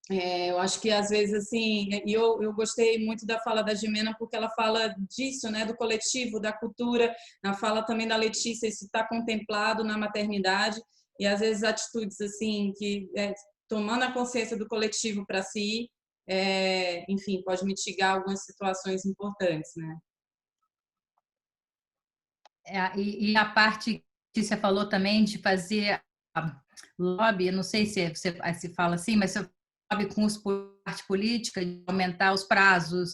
Eu acho que às vezes assim, e eu gostei muito da fala da Jimena porque ela fala disso, né, do coletivo, da cultura, na fala também da Letícia, isso está contemplado na maternidade e às vezes atitudes assim que tomando a consciência do coletivo para si, enfim, pode mitigar algumas situações importantes, né? E a parte que você falou também de fazer lobby, eu não sei se se fala assim, mas lobby com os parte política, de aumentar os prazos,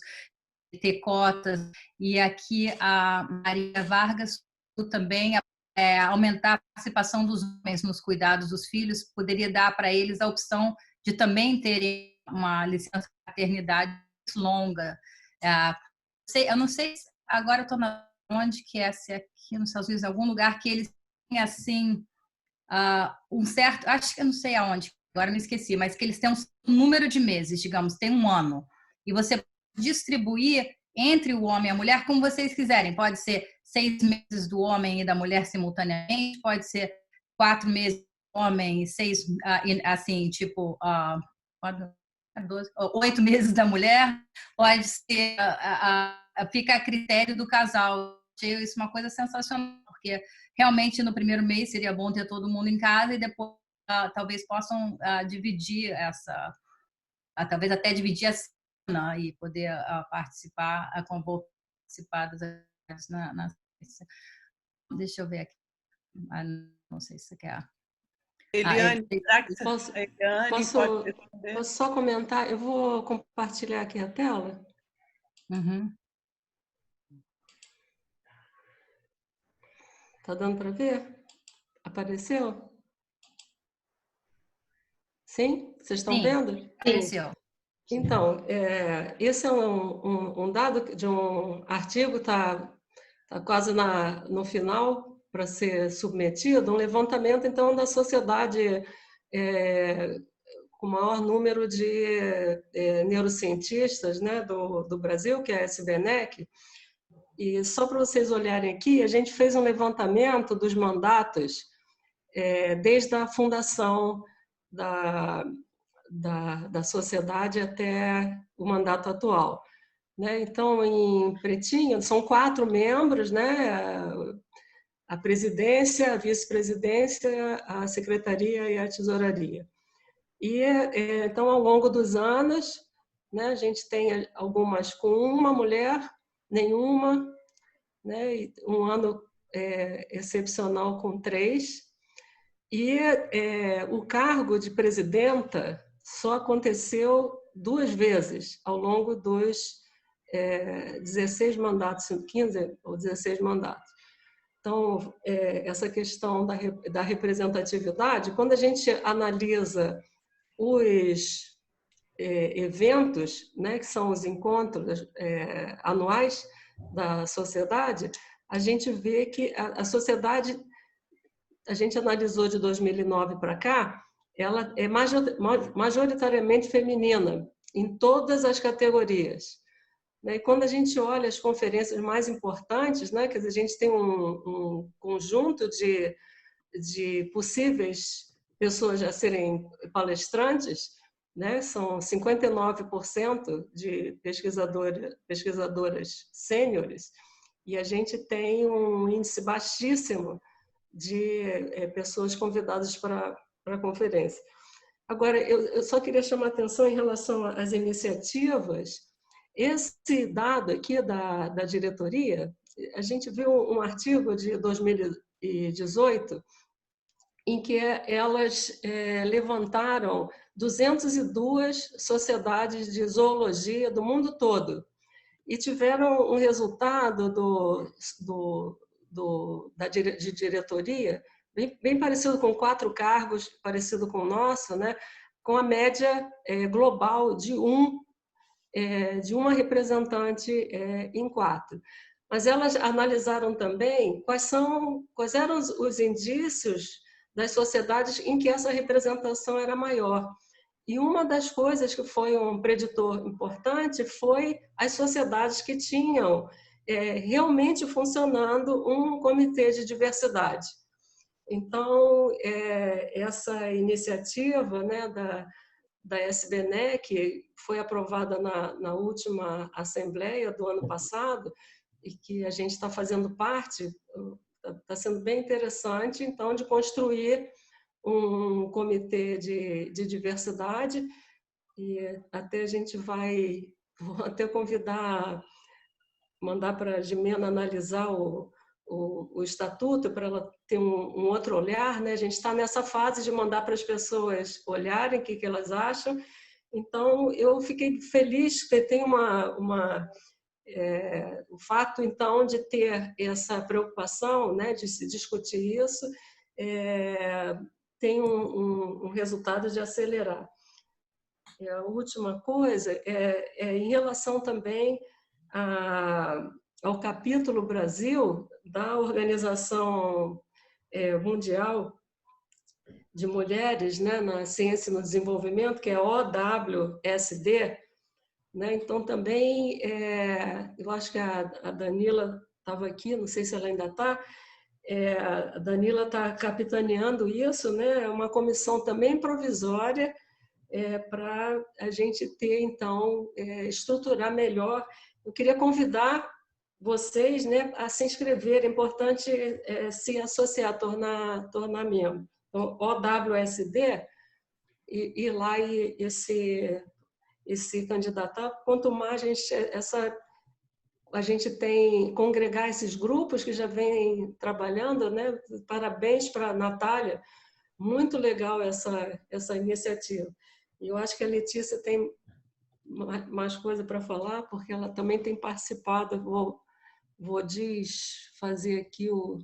de ter cotas, e aqui a Maria Vargas também aumentar a participação dos homens nos cuidados dos filhos, poderia dar para eles a opção de também terem uma licença de paternidade longa. Eu não sei, agora eu estou onde que se aqui nos Estados Unidos, em algum lugar que eles têm assim um certo, acho que eu não sei aonde, agora me esqueci, mas que eles têm um número de meses, digamos, tem um ano, e você pode distribuir entre o homem e a mulher como vocês quiserem. Pode ser 6 meses do homem e da mulher simultaneamente, pode ser 4 meses do homem e 6, assim, tipo 8 meses da mulher, pode ser, fica a critério do casal. Achei isso uma coisa sensacional, porque realmente no primeiro mês seria bom ter todo mundo em casa e depois talvez possam dividir talvez até dividir a cena e poder participar das atividades na deixa eu ver aqui. Não sei se você quer. Eliane, posso só comentar? Eu vou compartilhar aqui a tela. Uhum. Tá dando para ver? Apareceu? Sim? Vocês estão vendo? Apareceu. Então, esse é um dado de um artigo, está quase no final para ser submetido, um levantamento, então, da sociedade com o maior número de neurocientistas, né, do Brasil, que é a SBNEC. E só para vocês olharem aqui, a gente fez um levantamento dos mandatos desde a fundação da sociedade até o mandato atual, né? Então, em pretinho, são 4 membros, né? A presidência, a vice-presidência, a secretaria e a tesouraria. E então, ao longo dos anos, né, a gente tem algumas com uma mulher, nenhuma, né? E um ano excepcional com 3. E o cargo de presidenta só aconteceu 2 vezes ao longo dos 16 mandatos, 15 ou 16 mandatos. Então, essa questão da representatividade, quando a gente analisa os eventos, né, que são os encontros anuais da sociedade, a gente vê que a sociedade, a gente analisou de 2009 para cá, ela é majoritariamente feminina, em todas as categorias. E quando a gente olha as conferências mais importantes, né, quer dizer, a gente tem um conjunto de possíveis pessoas a serem palestrantes, né, são 59% de pesquisadoras sêniores, e a gente tem um índice baixíssimo de pessoas convidadas para a conferência. Agora, eu só queria chamar a atenção em relação às iniciativas. Esse dado aqui da diretoria, a gente viu um artigo de 2018 em que elas levantaram 202 sociedades de zoologia do mundo todo e tiveram um resultado de diretoria bem parecido com 4 cargos, parecido com o nosso, né? Com a média global de uma representante em 4. Mas elas analisaram também quais eram os indícios das sociedades em que essa representação era maior. E uma das coisas que foi um preditor importante foi as sociedades que tinham realmente funcionando um comitê de diversidade. Então, essa iniciativa, né, da SBNEC foi aprovada na última assembleia do ano passado e que a gente está fazendo parte, está sendo bem interessante, então, de construir um comitê de diversidade e até a gente vou até mandar para a Jimena analisar o estatuto para ela ter um outro olhar, né? A gente está nessa fase de mandar para as pessoas olharem o que elas acham. Então, eu fiquei feliz que tem o fato, então, de ter essa preocupação, né, de se discutir isso, tem um resultado de acelerar. E a última coisa é em relação também ao capítulo Brasil da Organização Mundial de Mulheres, né, na Ciência e no Desenvolvimento, que é a OWSD, né? Então, também, eu acho que a Danila estava aqui, não sei se ela ainda está, a Danila está capitaneando isso, né? É uma comissão também provisória para a gente ter, então, estruturar melhor. Eu queria convidar vocês, né, a se inscrever, é importante se associar, tornar membro. Então, OWSD, ir lá e esse candidatar, quanto mais a gente tem congregar esses grupos que já vêm trabalhando, né? Parabéns para a Natália, muito legal essa iniciativa. E eu acho que a Letícia tem mais coisa para falar, porque ela também tem participado. Vou fazer aqui o...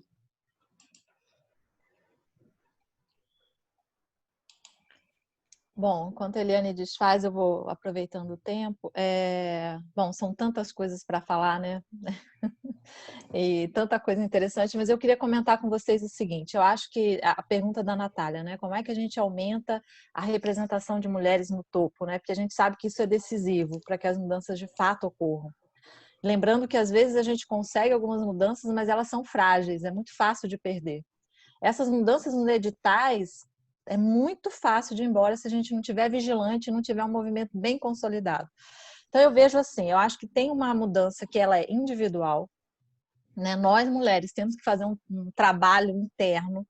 Bom, enquanto a Eliane desfaz, eu vou aproveitando o tempo. Bom, são tantas coisas para falar, né? E tanta coisa interessante, mas eu queria comentar com vocês o seguinte, eu acho que a pergunta da Natália, né? Como é que a gente aumenta a representação de mulheres no topo, né? Porque a gente sabe que isso é decisivo para que as mudanças de fato ocorram. Lembrando que às vezes a gente consegue algumas mudanças, mas elas são frágeis, é muito fácil de perder. Essas mudanças nos editais é muito fácil de ir embora se a gente não tiver vigilante, não tiver um movimento bem consolidado. Então eu vejo assim, eu acho que tem uma mudança que ela é individual, né? Nós mulheres temos que fazer um trabalho interno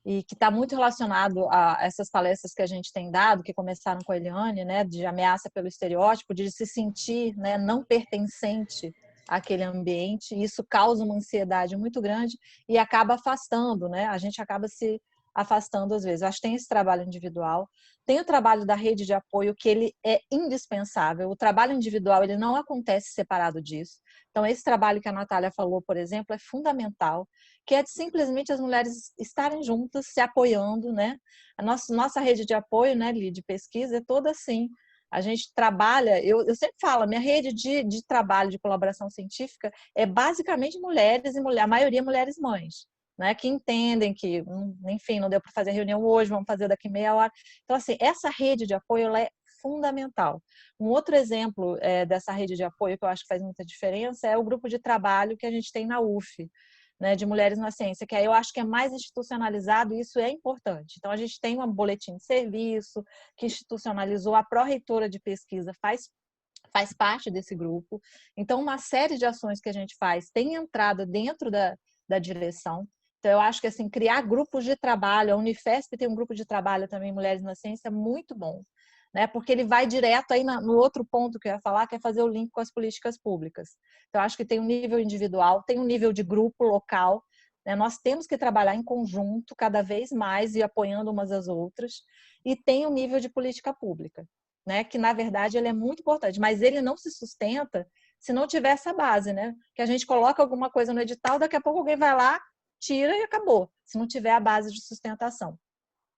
e que está muito relacionado a essas palestras que a gente tem dado, que começaram com a Eliane, né, de ameaça pelo estereótipo, de se sentir, né, não pertencente àquele ambiente. Isso causa uma ansiedade muito grande e acaba afastando, né? A gente acaba se afastando às vezes. Eu acho que tem esse trabalho individual, tem o trabalho da rede de apoio, que ele é indispensável. O trabalho individual, ele não acontece separado disso. Então, esse trabalho que a Natália falou, por exemplo, é fundamental, que é de simplesmente as mulheres estarem juntas, se apoiando, né? A nossa rede de apoio, né, de pesquisa, é toda assim. A gente trabalha, eu sempre falo, a minha rede de trabalho, de colaboração científica, é basicamente mulheres, e a maioria mulheres mães, né, que entendem que, enfim, não deu para fazer reunião hoje, vamos fazer daqui meia hora. Então, assim, essa rede de apoio, ela é fundamental. Um outro exemplo dessa rede de apoio que eu acho que faz muita diferença é o grupo de trabalho que a gente tem na UF, né, de Mulheres na Ciência, que aí eu acho que é mais institucionalizado e isso é importante. Então, a gente tem um boletim de serviço que institucionalizou, a pró-reitora de pesquisa faz parte desse grupo. Então, uma série de ações que a gente faz tem entrada dentro da direção. Então, eu acho que assim, criar grupos de trabalho, a Unifesp tem um grupo de trabalho também, Mulheres na Ciência, muito bom, né? Porque ele vai direto aí no outro ponto que eu ia falar, que é fazer o link com as políticas públicas. Então, eu acho que tem um nível individual, tem um nível de grupo local, né? Nós temos que trabalhar em conjunto cada vez mais e apoiando umas às outras, e tem um nível de política pública, né? Que na verdade ele é muito importante, mas ele não se sustenta se não tiver essa base, né? Que a gente coloca alguma coisa no edital, daqui a pouco alguém vai lá, tira e acabou, se não tiver a base de sustentação.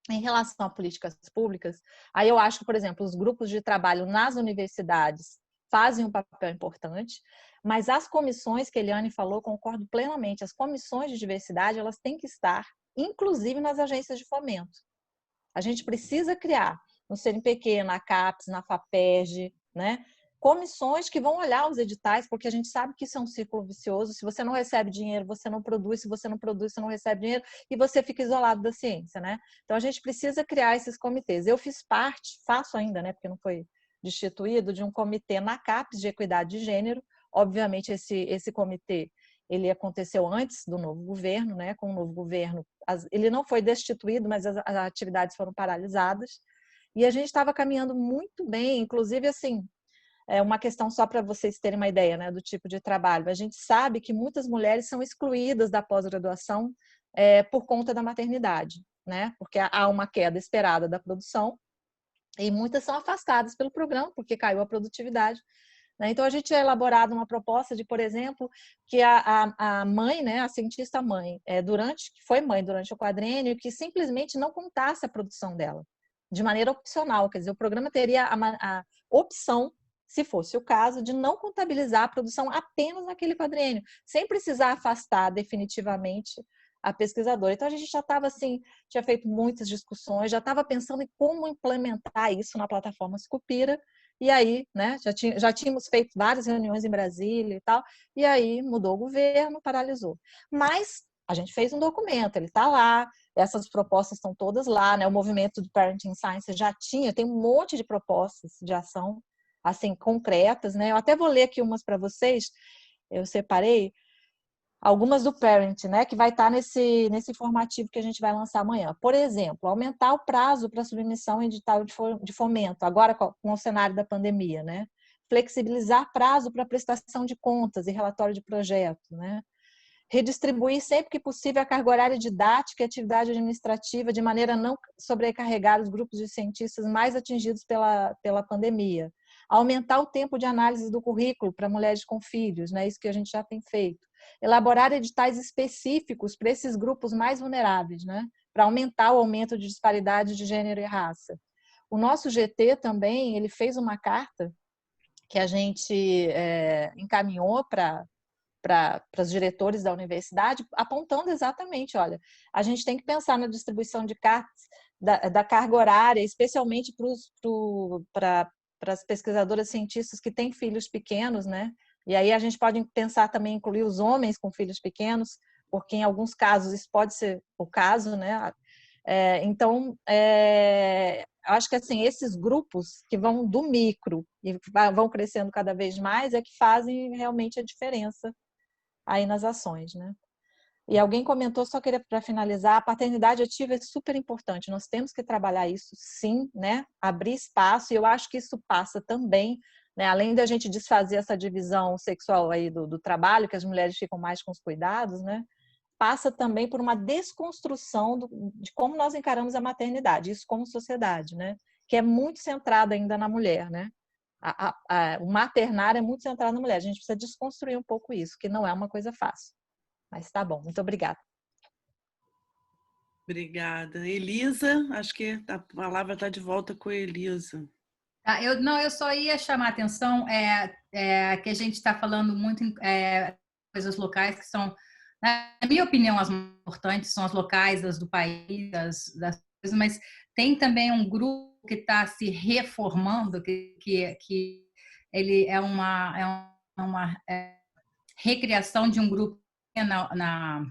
Em relação a políticas públicas, aí eu acho que, por exemplo, os grupos de trabalho nas universidades fazem um papel importante, mas as comissões que a Eliane falou, concordo plenamente, as comissões de diversidade, elas têm que estar, inclusive nas agências de fomento. A gente precisa criar, no CNPq, na CAPES, na FAPERJ, né? Comissões que vão olhar os editais, porque a gente sabe que isso é um círculo vicioso. Se você não recebe dinheiro, você não produz. Se você não produz, você não recebe dinheiro e você fica isolado da ciência, né? Então, a gente precisa criar esses comitês. Eu fiz parte, faço ainda, né? Porque não foi destituído, de um comitê na CAPES de equidade de gênero. Obviamente, esse comitê, ele aconteceu antes do novo governo, né? Com o novo governo, ele não foi destituído, mas as atividades foram paralisadas. E a gente estava caminhando muito bem, inclusive, assim, é uma questão só para vocês terem uma ideia, né, do tipo de trabalho. A gente sabe que muitas mulheres são excluídas da pós-graduação por conta da maternidade, né? Porque há uma queda esperada da produção e muitas são afastadas pelo programa porque caiu a produtividade. Né? Então, a gente tinha elaborado uma proposta de, por exemplo, que a mãe, né, a cientista mãe, foi mãe durante o quadriênio, que simplesmente não contasse a produção dela, de maneira opcional. Quer dizer, o programa teria a opção, se fosse o caso, de não contabilizar a produção apenas naquele quadriênio, sem precisar afastar definitivamente a pesquisadora. Então, a gente já estava assim, tinha feito muitas discussões, já estava pensando em como implementar isso na plataforma Sucupira, e aí, né, já tínhamos feito várias reuniões em Brasília e tal, e aí mudou o governo, paralisou. Mas a gente fez um documento, ele está lá, essas propostas estão todas lá, né? O movimento do Parenting Science tem um monte de propostas de ação, assim, concretas, né? Eu até vou ler aqui umas para vocês, eu separei algumas do Parent, né, que vai estar nesse informativo que a gente vai lançar amanhã. Por exemplo, aumentar o prazo para submissão em edital de fomento, agora com o cenário da pandemia, né? Flexibilizar prazo para prestação de contas e relatório de projeto, né? Redistribuir sempre que possível a carga horária didática e atividade administrativa de maneira a não sobrecarregar os grupos de cientistas mais atingidos pela pandemia. Aumentar o tempo de análise do currículo para mulheres com filhos, né? Isso que a gente já tem feito. Elaborar editais específicos para esses grupos mais vulneráveis, né? Para aumentar o aumento de disparidade de gênero e raça. O nosso GT também, ele fez uma carta que a gente encaminhou para os diretores da universidade, apontando exatamente, olha, a gente tem que pensar na distribuição de cartas da carga horária, especialmente para as pesquisadoras cientistas que têm filhos pequenos, né? E aí a gente pode pensar também em incluir os homens com filhos pequenos, porque em alguns casos isso pode ser o caso, né? Então, acho que assim, esses grupos que vão do micro e vão crescendo cada vez mais é que fazem realmente a diferença aí nas ações, né? E alguém comentou, só queria para finalizar, a paternidade ativa é super importante, nós temos que trabalhar isso sim, né? Abrir espaço, e eu acho que isso passa também, né? Além da gente desfazer essa divisão sexual aí do trabalho, que as mulheres ficam mais com os cuidados, né? Passa também por uma desconstrução de como nós encaramos a maternidade, isso como sociedade, né? Que é muito centrada ainda na mulher, né? O maternar é muito centrado na mulher, a gente precisa desconstruir um pouco isso, que não é uma coisa fácil. Mas tá bom, muito obrigada. Obrigada. Elisa, acho que a palavra está de volta com a Elisa. Eu só ia chamar a atenção que a gente está falando muito em coisas locais que são, na minha opinião, as mais importantes são as locais, as do país, das coisas, mas tem também um grupo que está se reformando, que ele é uma recriação de um grupo na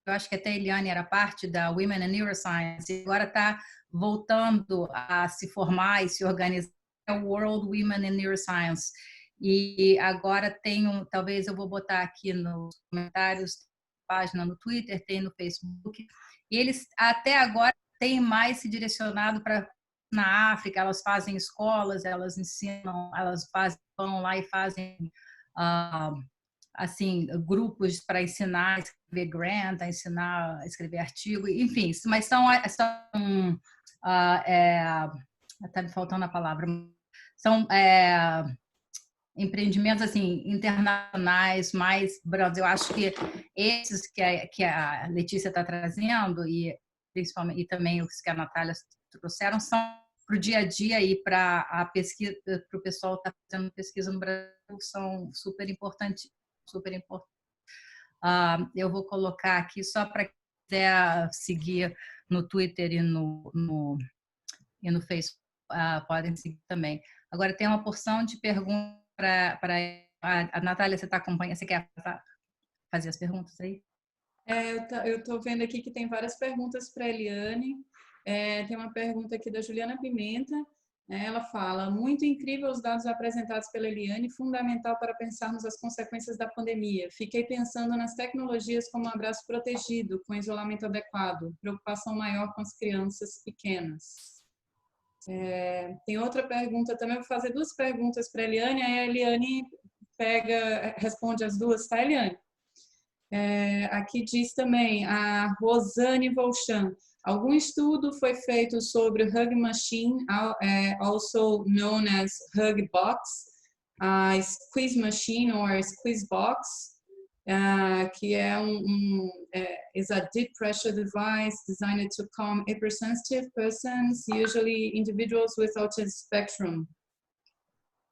eu acho que até a Eliane era parte da Women in Neuroscience, e agora está voltando a se formar e se organizar, é o World Women in Neuroscience. E agora tem talvez eu vou botar aqui nos comentários, página no Twitter, tem no Facebook, e eles até agora têm mais se direcionado para na África, elas fazem escolas, elas ensinam, vão lá e fazem assim, grupos para ensinar a escrever grant, a ensinar a escrever artigo, enfim, mas são tá me faltando a palavra, são empreendimentos assim internacionais, mais Brasil. Eu acho que esses que a Letícia está trazendo e principalmente e também os que a Natália trouxeram são para o dia a dia e para a pesquisa, para o pessoal que está fazendo pesquisa no Brasil, são super importantes, super importantes. Eu vou colocar aqui só para quem quiser seguir no Twitter e no Facebook, podem seguir também. Agora tem uma porção de perguntas para a Natália, você está acompanhando? Você quer fazer as perguntas aí? Eu estou vendo aqui que tem várias perguntas para a Eliane. Tem uma pergunta aqui da Juliana Pimenta. Ela fala: muito incrível os dados apresentados pela Eliane, fundamental para pensarmos as consequências da pandemia. Fiquei pensando nas tecnologias como abraço protegido, com isolamento adequado, preocupação maior com as crianças pequenas. Tem outra pergunta também, vou fazer duas perguntas para a Eliane, aí a Eliane responde as duas, tá, Eliane? Aqui diz também a Rosane Volchan: algum estudo foi feito sobre o Hug Machine, also known as Hug Box, a Squeeze Machine or Squeeze Box, que é is a deep pressure device designed to calm hypersensitive persons, usually individuals with autism spectrum.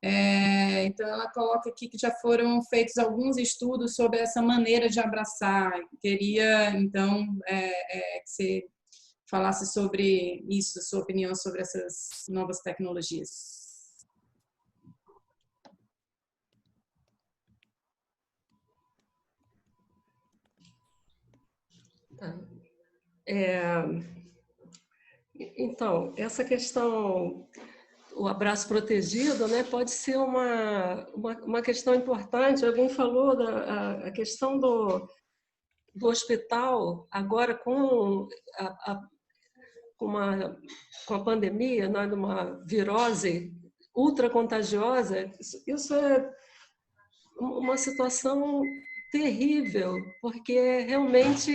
Então ela coloca aqui que já foram feitos alguns estudos sobre essa maneira de abraçar. Queria então que você falasse sobre isso, sua opinião sobre essas novas tecnologias. Então, essa questão, o abraço protegido, né, pode ser uma questão importante. Alguém falou a questão do hospital, agora com a pandemia, né, de uma virose ultra contagiosa. Isso é uma situação terrível, porque realmente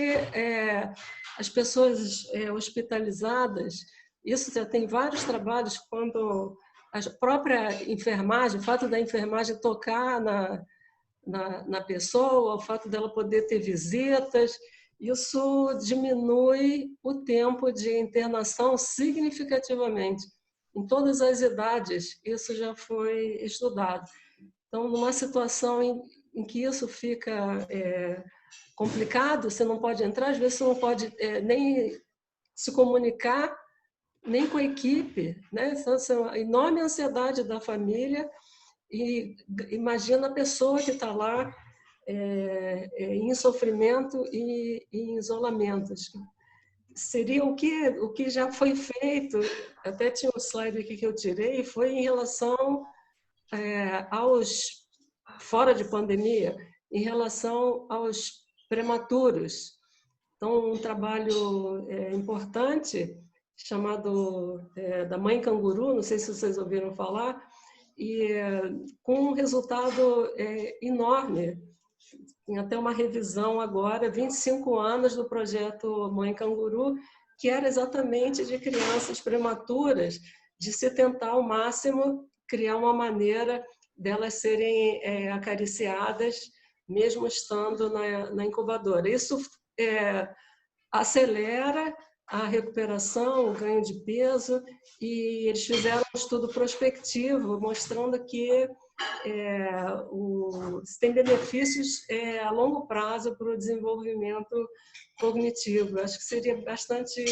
as pessoas hospitalizadas, isso já tem vários trabalhos, quando a própria enfermagem, o fato da enfermagem tocar na pessoa, o fato dela poder ter visitas, isso diminui o tempo de internação significativamente. Em todas as idades, isso já foi estudado. Então, numa situação em que isso fica complicado, você não pode entrar, às vezes você não pode nem se comunicar, nem com a equipe, né? Essa é uma enorme ansiedade da família, e imagina a pessoa que está lá em sofrimento e em isolamento. Seria o que já foi feito, até tinha um slide aqui que eu tirei, foi em relação aos fora de pandemia, em relação aos prematuros. Então, um trabalho importante chamado da Mãe Canguru, não sei se vocês ouviram falar, e com um resultado enorme. Tem até uma revisão agora, 25 anos do projeto Mãe Canguru, que era exatamente de crianças prematuras, de se tentar ao máximo criar uma maneira delas serem acariciadas, mesmo estando na incubadora. Isso acelera a recuperação, o ganho de peso, e eles fizeram um estudo prospectivo mostrando que tem benefícios a longo prazo para o desenvolvimento cognitivo. Acho que seria bastante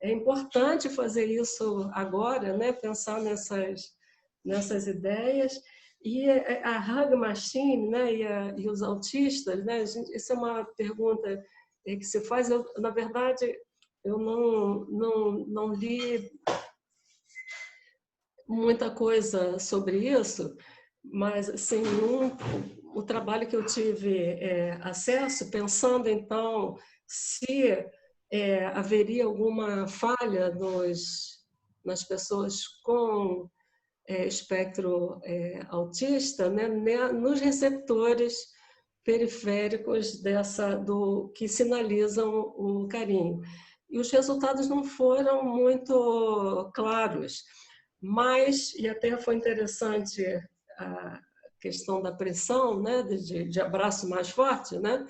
importante fazer isso agora, né? Pensar nessas ideias. E a Hug Machine, né? E os autistas, né? Isso é uma pergunta que se faz. Na verdade, eu não li muita coisa sobre isso, mas assim, o trabalho que eu tive acesso, pensando então se haveria alguma falha nas pessoas com espectro autista, né, nos receptores periféricos do que sinalizam o carinho. E os resultados não foram muito claros, mas, e até foi interessante a questão da pressão, né, de abraço mais forte, né?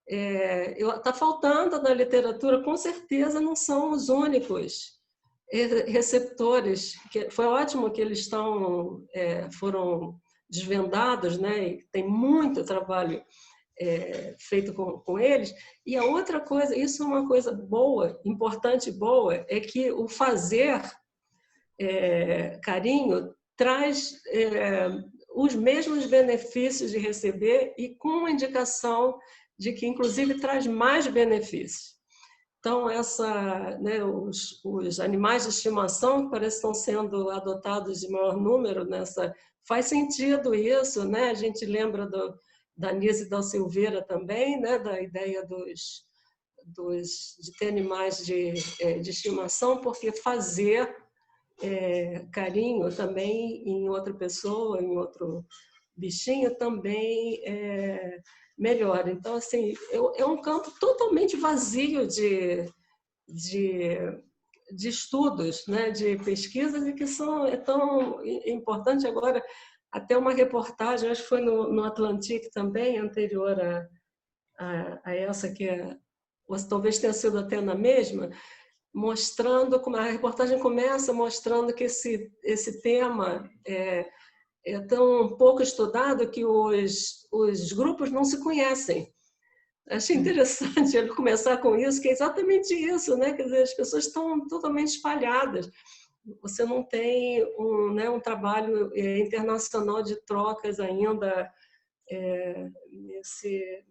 Está faltando na literatura, com certeza não são os únicos receptores. Foi ótimo que eles foram desvendados, né? E tem muito trabalho feito com eles. E a outra coisa, isso é uma coisa boa, importante e boa, é que o fazer carinho traz os mesmos benefícios de receber e com indicação de que, inclusive, traz mais benefícios. Então, os animais de estimação que parece que estão sendo adotados de maior número faz sentido isso, né? A gente lembra da Nise da Silveira também, né? Da ideia de ter animais de estimação, porque fazer carinho também em outra pessoa, em outro bichinho também melhora. Então, assim, é um campo totalmente vazio de estudos, né, de pesquisas, e que é tão importante agora. Até uma reportagem, acho que foi no Atlantic também, anterior a essa, talvez tenha sido até na mesma, mostrando como a reportagem começa mostrando que esse tema é tão pouco estudado que os grupos não se conhecem. Achei interessante ele começar com isso, que é exatamente isso, né? Quer dizer, as pessoas estão totalmente espalhadas. Você não tem um trabalho internacional de trocas ainda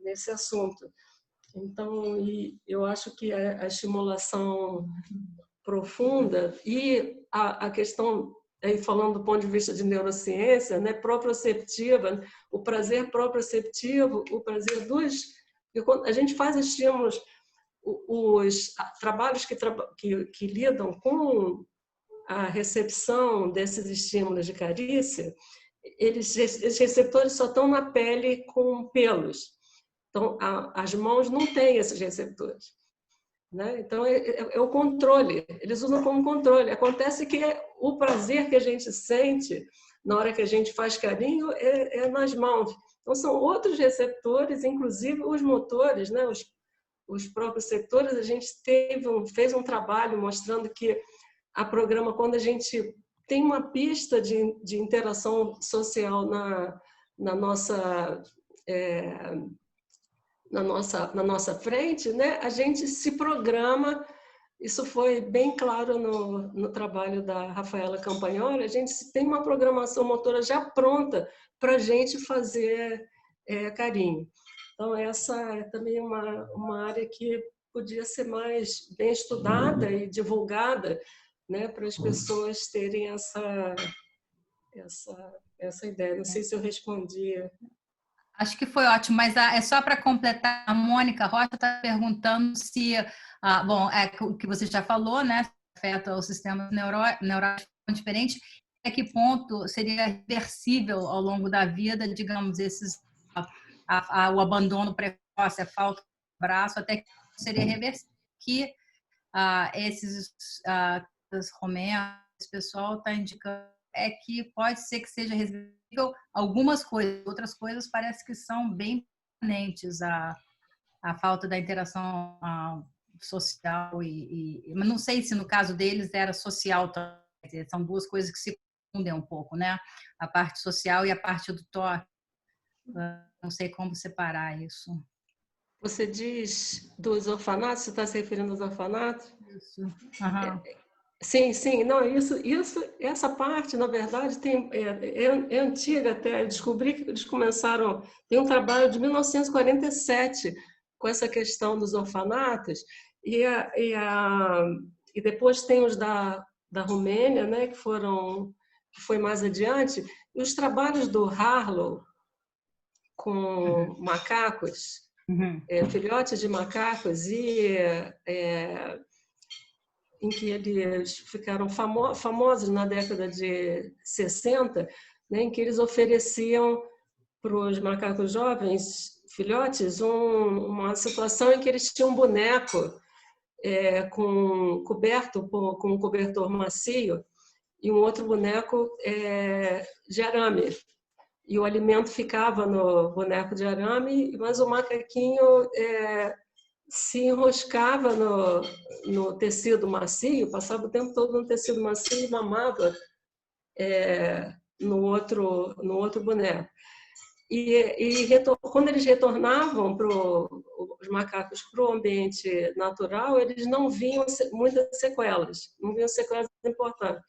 nesse assunto. Então, eu acho que a estimulação profunda e a questão, aí falando do ponto de vista de neurociência, né, proprioceptiva, o prazer proprioceptivo, o prazer porque quando a gente faz estímulos, os trabalhos que lidam com a recepção desses estímulos de carícia, esses receptores só estão na pele com pelos. Então, as mãos não têm esses receptores, né? Então, é o controle. Eles usam como controle. Acontece que o prazer que a gente sente na hora que a gente faz carinho é nas mãos. Então, são outros receptores, inclusive os motores, né? Os próprios receptores. A gente fez um trabalho mostrando que quando a gente tem uma pista de interação social na nossa frente, né? A gente se programa. Isso foi bem claro no trabalho da Rafaela Campagnoli. A gente tem uma programação motora já pronta para a gente fazer carinho. Então, essa é também uma área que podia ser mais bem estudada e divulgada, né, para as pessoas terem essa ideia. Não sei se eu respondi. Acho que foi ótimo, mas é só para completar, a Mônica Rocha está perguntando se, bom, o que você já falou, né, afeta o sistema neural diferente, até que ponto seria reversível ao longo da vida, digamos, o abandono precoce, a falta de abraço, até que seria reversível, que esses romenos, esse pessoal está indicando que pode ser que seja reversível algumas coisas, outras coisas parece que são bem permanentes, a falta da interação social, mas não sei se no caso deles era social também, são duas coisas que se confundem um pouco, né? A parte social e a parte do toque. Não sei como separar isso. Você diz dos orfanatos? Você está se referindo aos orfanatos? Isso. Uhum. Sim. Não, essa parte, na verdade, é antiga até. Eu descobri que eles começaram... Tem um trabalho de 1947 com essa questão dos orfanatos, e depois tem os da Romênia, né, que foi mais adiante, e os trabalhos do Harlow com macacos, filhotes de macacos, em que eles ficaram famosos na década de 60, né, em que eles ofereciam para os macacos jovens filhotes uma situação em que eles tinham um boneco coberto com um cobertor macio e um outro boneco de arame. E o alimento ficava no boneco de arame, mas o macaquinho se enroscava no tecido macio, passava o tempo todo no tecido macio e mamava no outro boneco. Quando eles retornavam, os macacos, para o ambiente natural, eles não viam muitas sequelas, não viam sequelas importantes.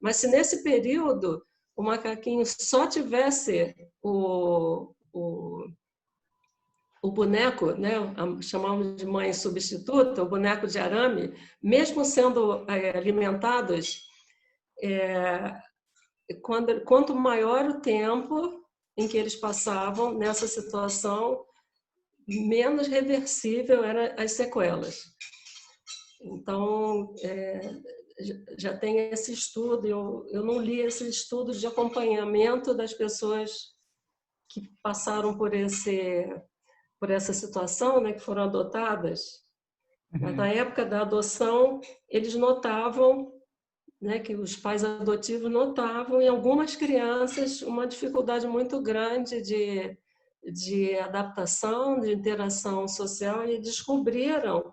Mas se nesse período o macaquinho só tivesse o boneco, né, chamamos de mãe substituta, o boneco de arame, mesmo sendo alimentados, quanto maior o tempo em que eles passavam nessa situação, menos reversível eram as sequelas. Então, já tem esse estudo, eu não li esse estudo de acompanhamento das pessoas que passaram por essa situação, né, que foram adotadas. Mas na época da adoção, eles notavam, né, que os pais adotivos notavam em algumas crianças uma dificuldade muito grande de adaptação, de interação social, e descobriram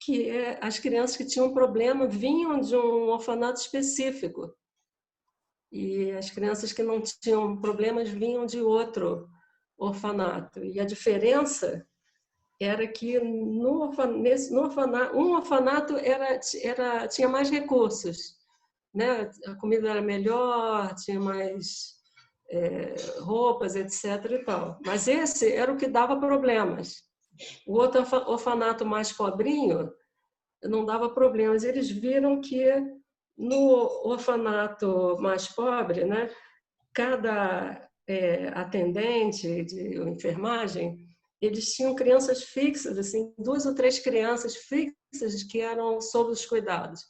que as crianças que tinham problema vinham de um orfanato específico e as crianças que não tinham problemas vinham de outro orfanato. E a diferença era que um orfanato tinha mais recursos, né? A comida era melhor, tinha mais roupas, etc. e tal. Mas esse era o que dava problemas. O outro orfanato mais pobrinho não dava problemas. Eles viram que no orfanato mais pobre, né, cada atendente de enfermagem, eles tinham crianças fixas, assim, 2 ou 3 crianças fixas que eram sob os cuidados.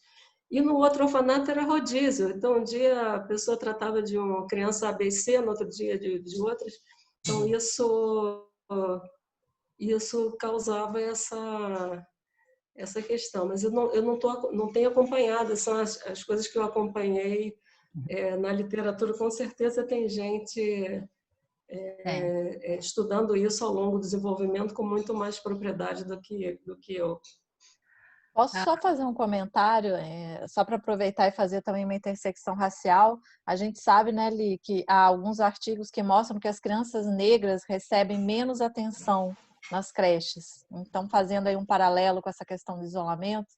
E no outro orfanato era rodízio. Então, um dia a pessoa tratava de uma criança ABC, no outro dia de outras. Então, isso causava essa questão. Mas eu não tenho acompanhado, são as coisas que eu acompanhei na literatura. Com certeza tem gente estudando isso ao longo do desenvolvimento com muito mais propriedade do que eu. Posso só fazer um comentário, só para aproveitar e fazer também uma intersecção racial? A gente sabe, né, Li, que há alguns artigos que mostram que as crianças negras recebem menos atenção nas creches. Então, fazendo aí um paralelo com essa questão do isolamento,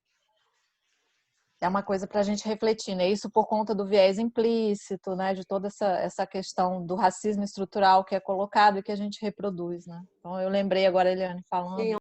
é uma coisa para a gente refletir, né? Isso por conta do viés implícito, né? De toda essa questão do racismo estrutural que é colocado e que a gente reproduz, né? Então, eu lembrei agora, Eliane, falando.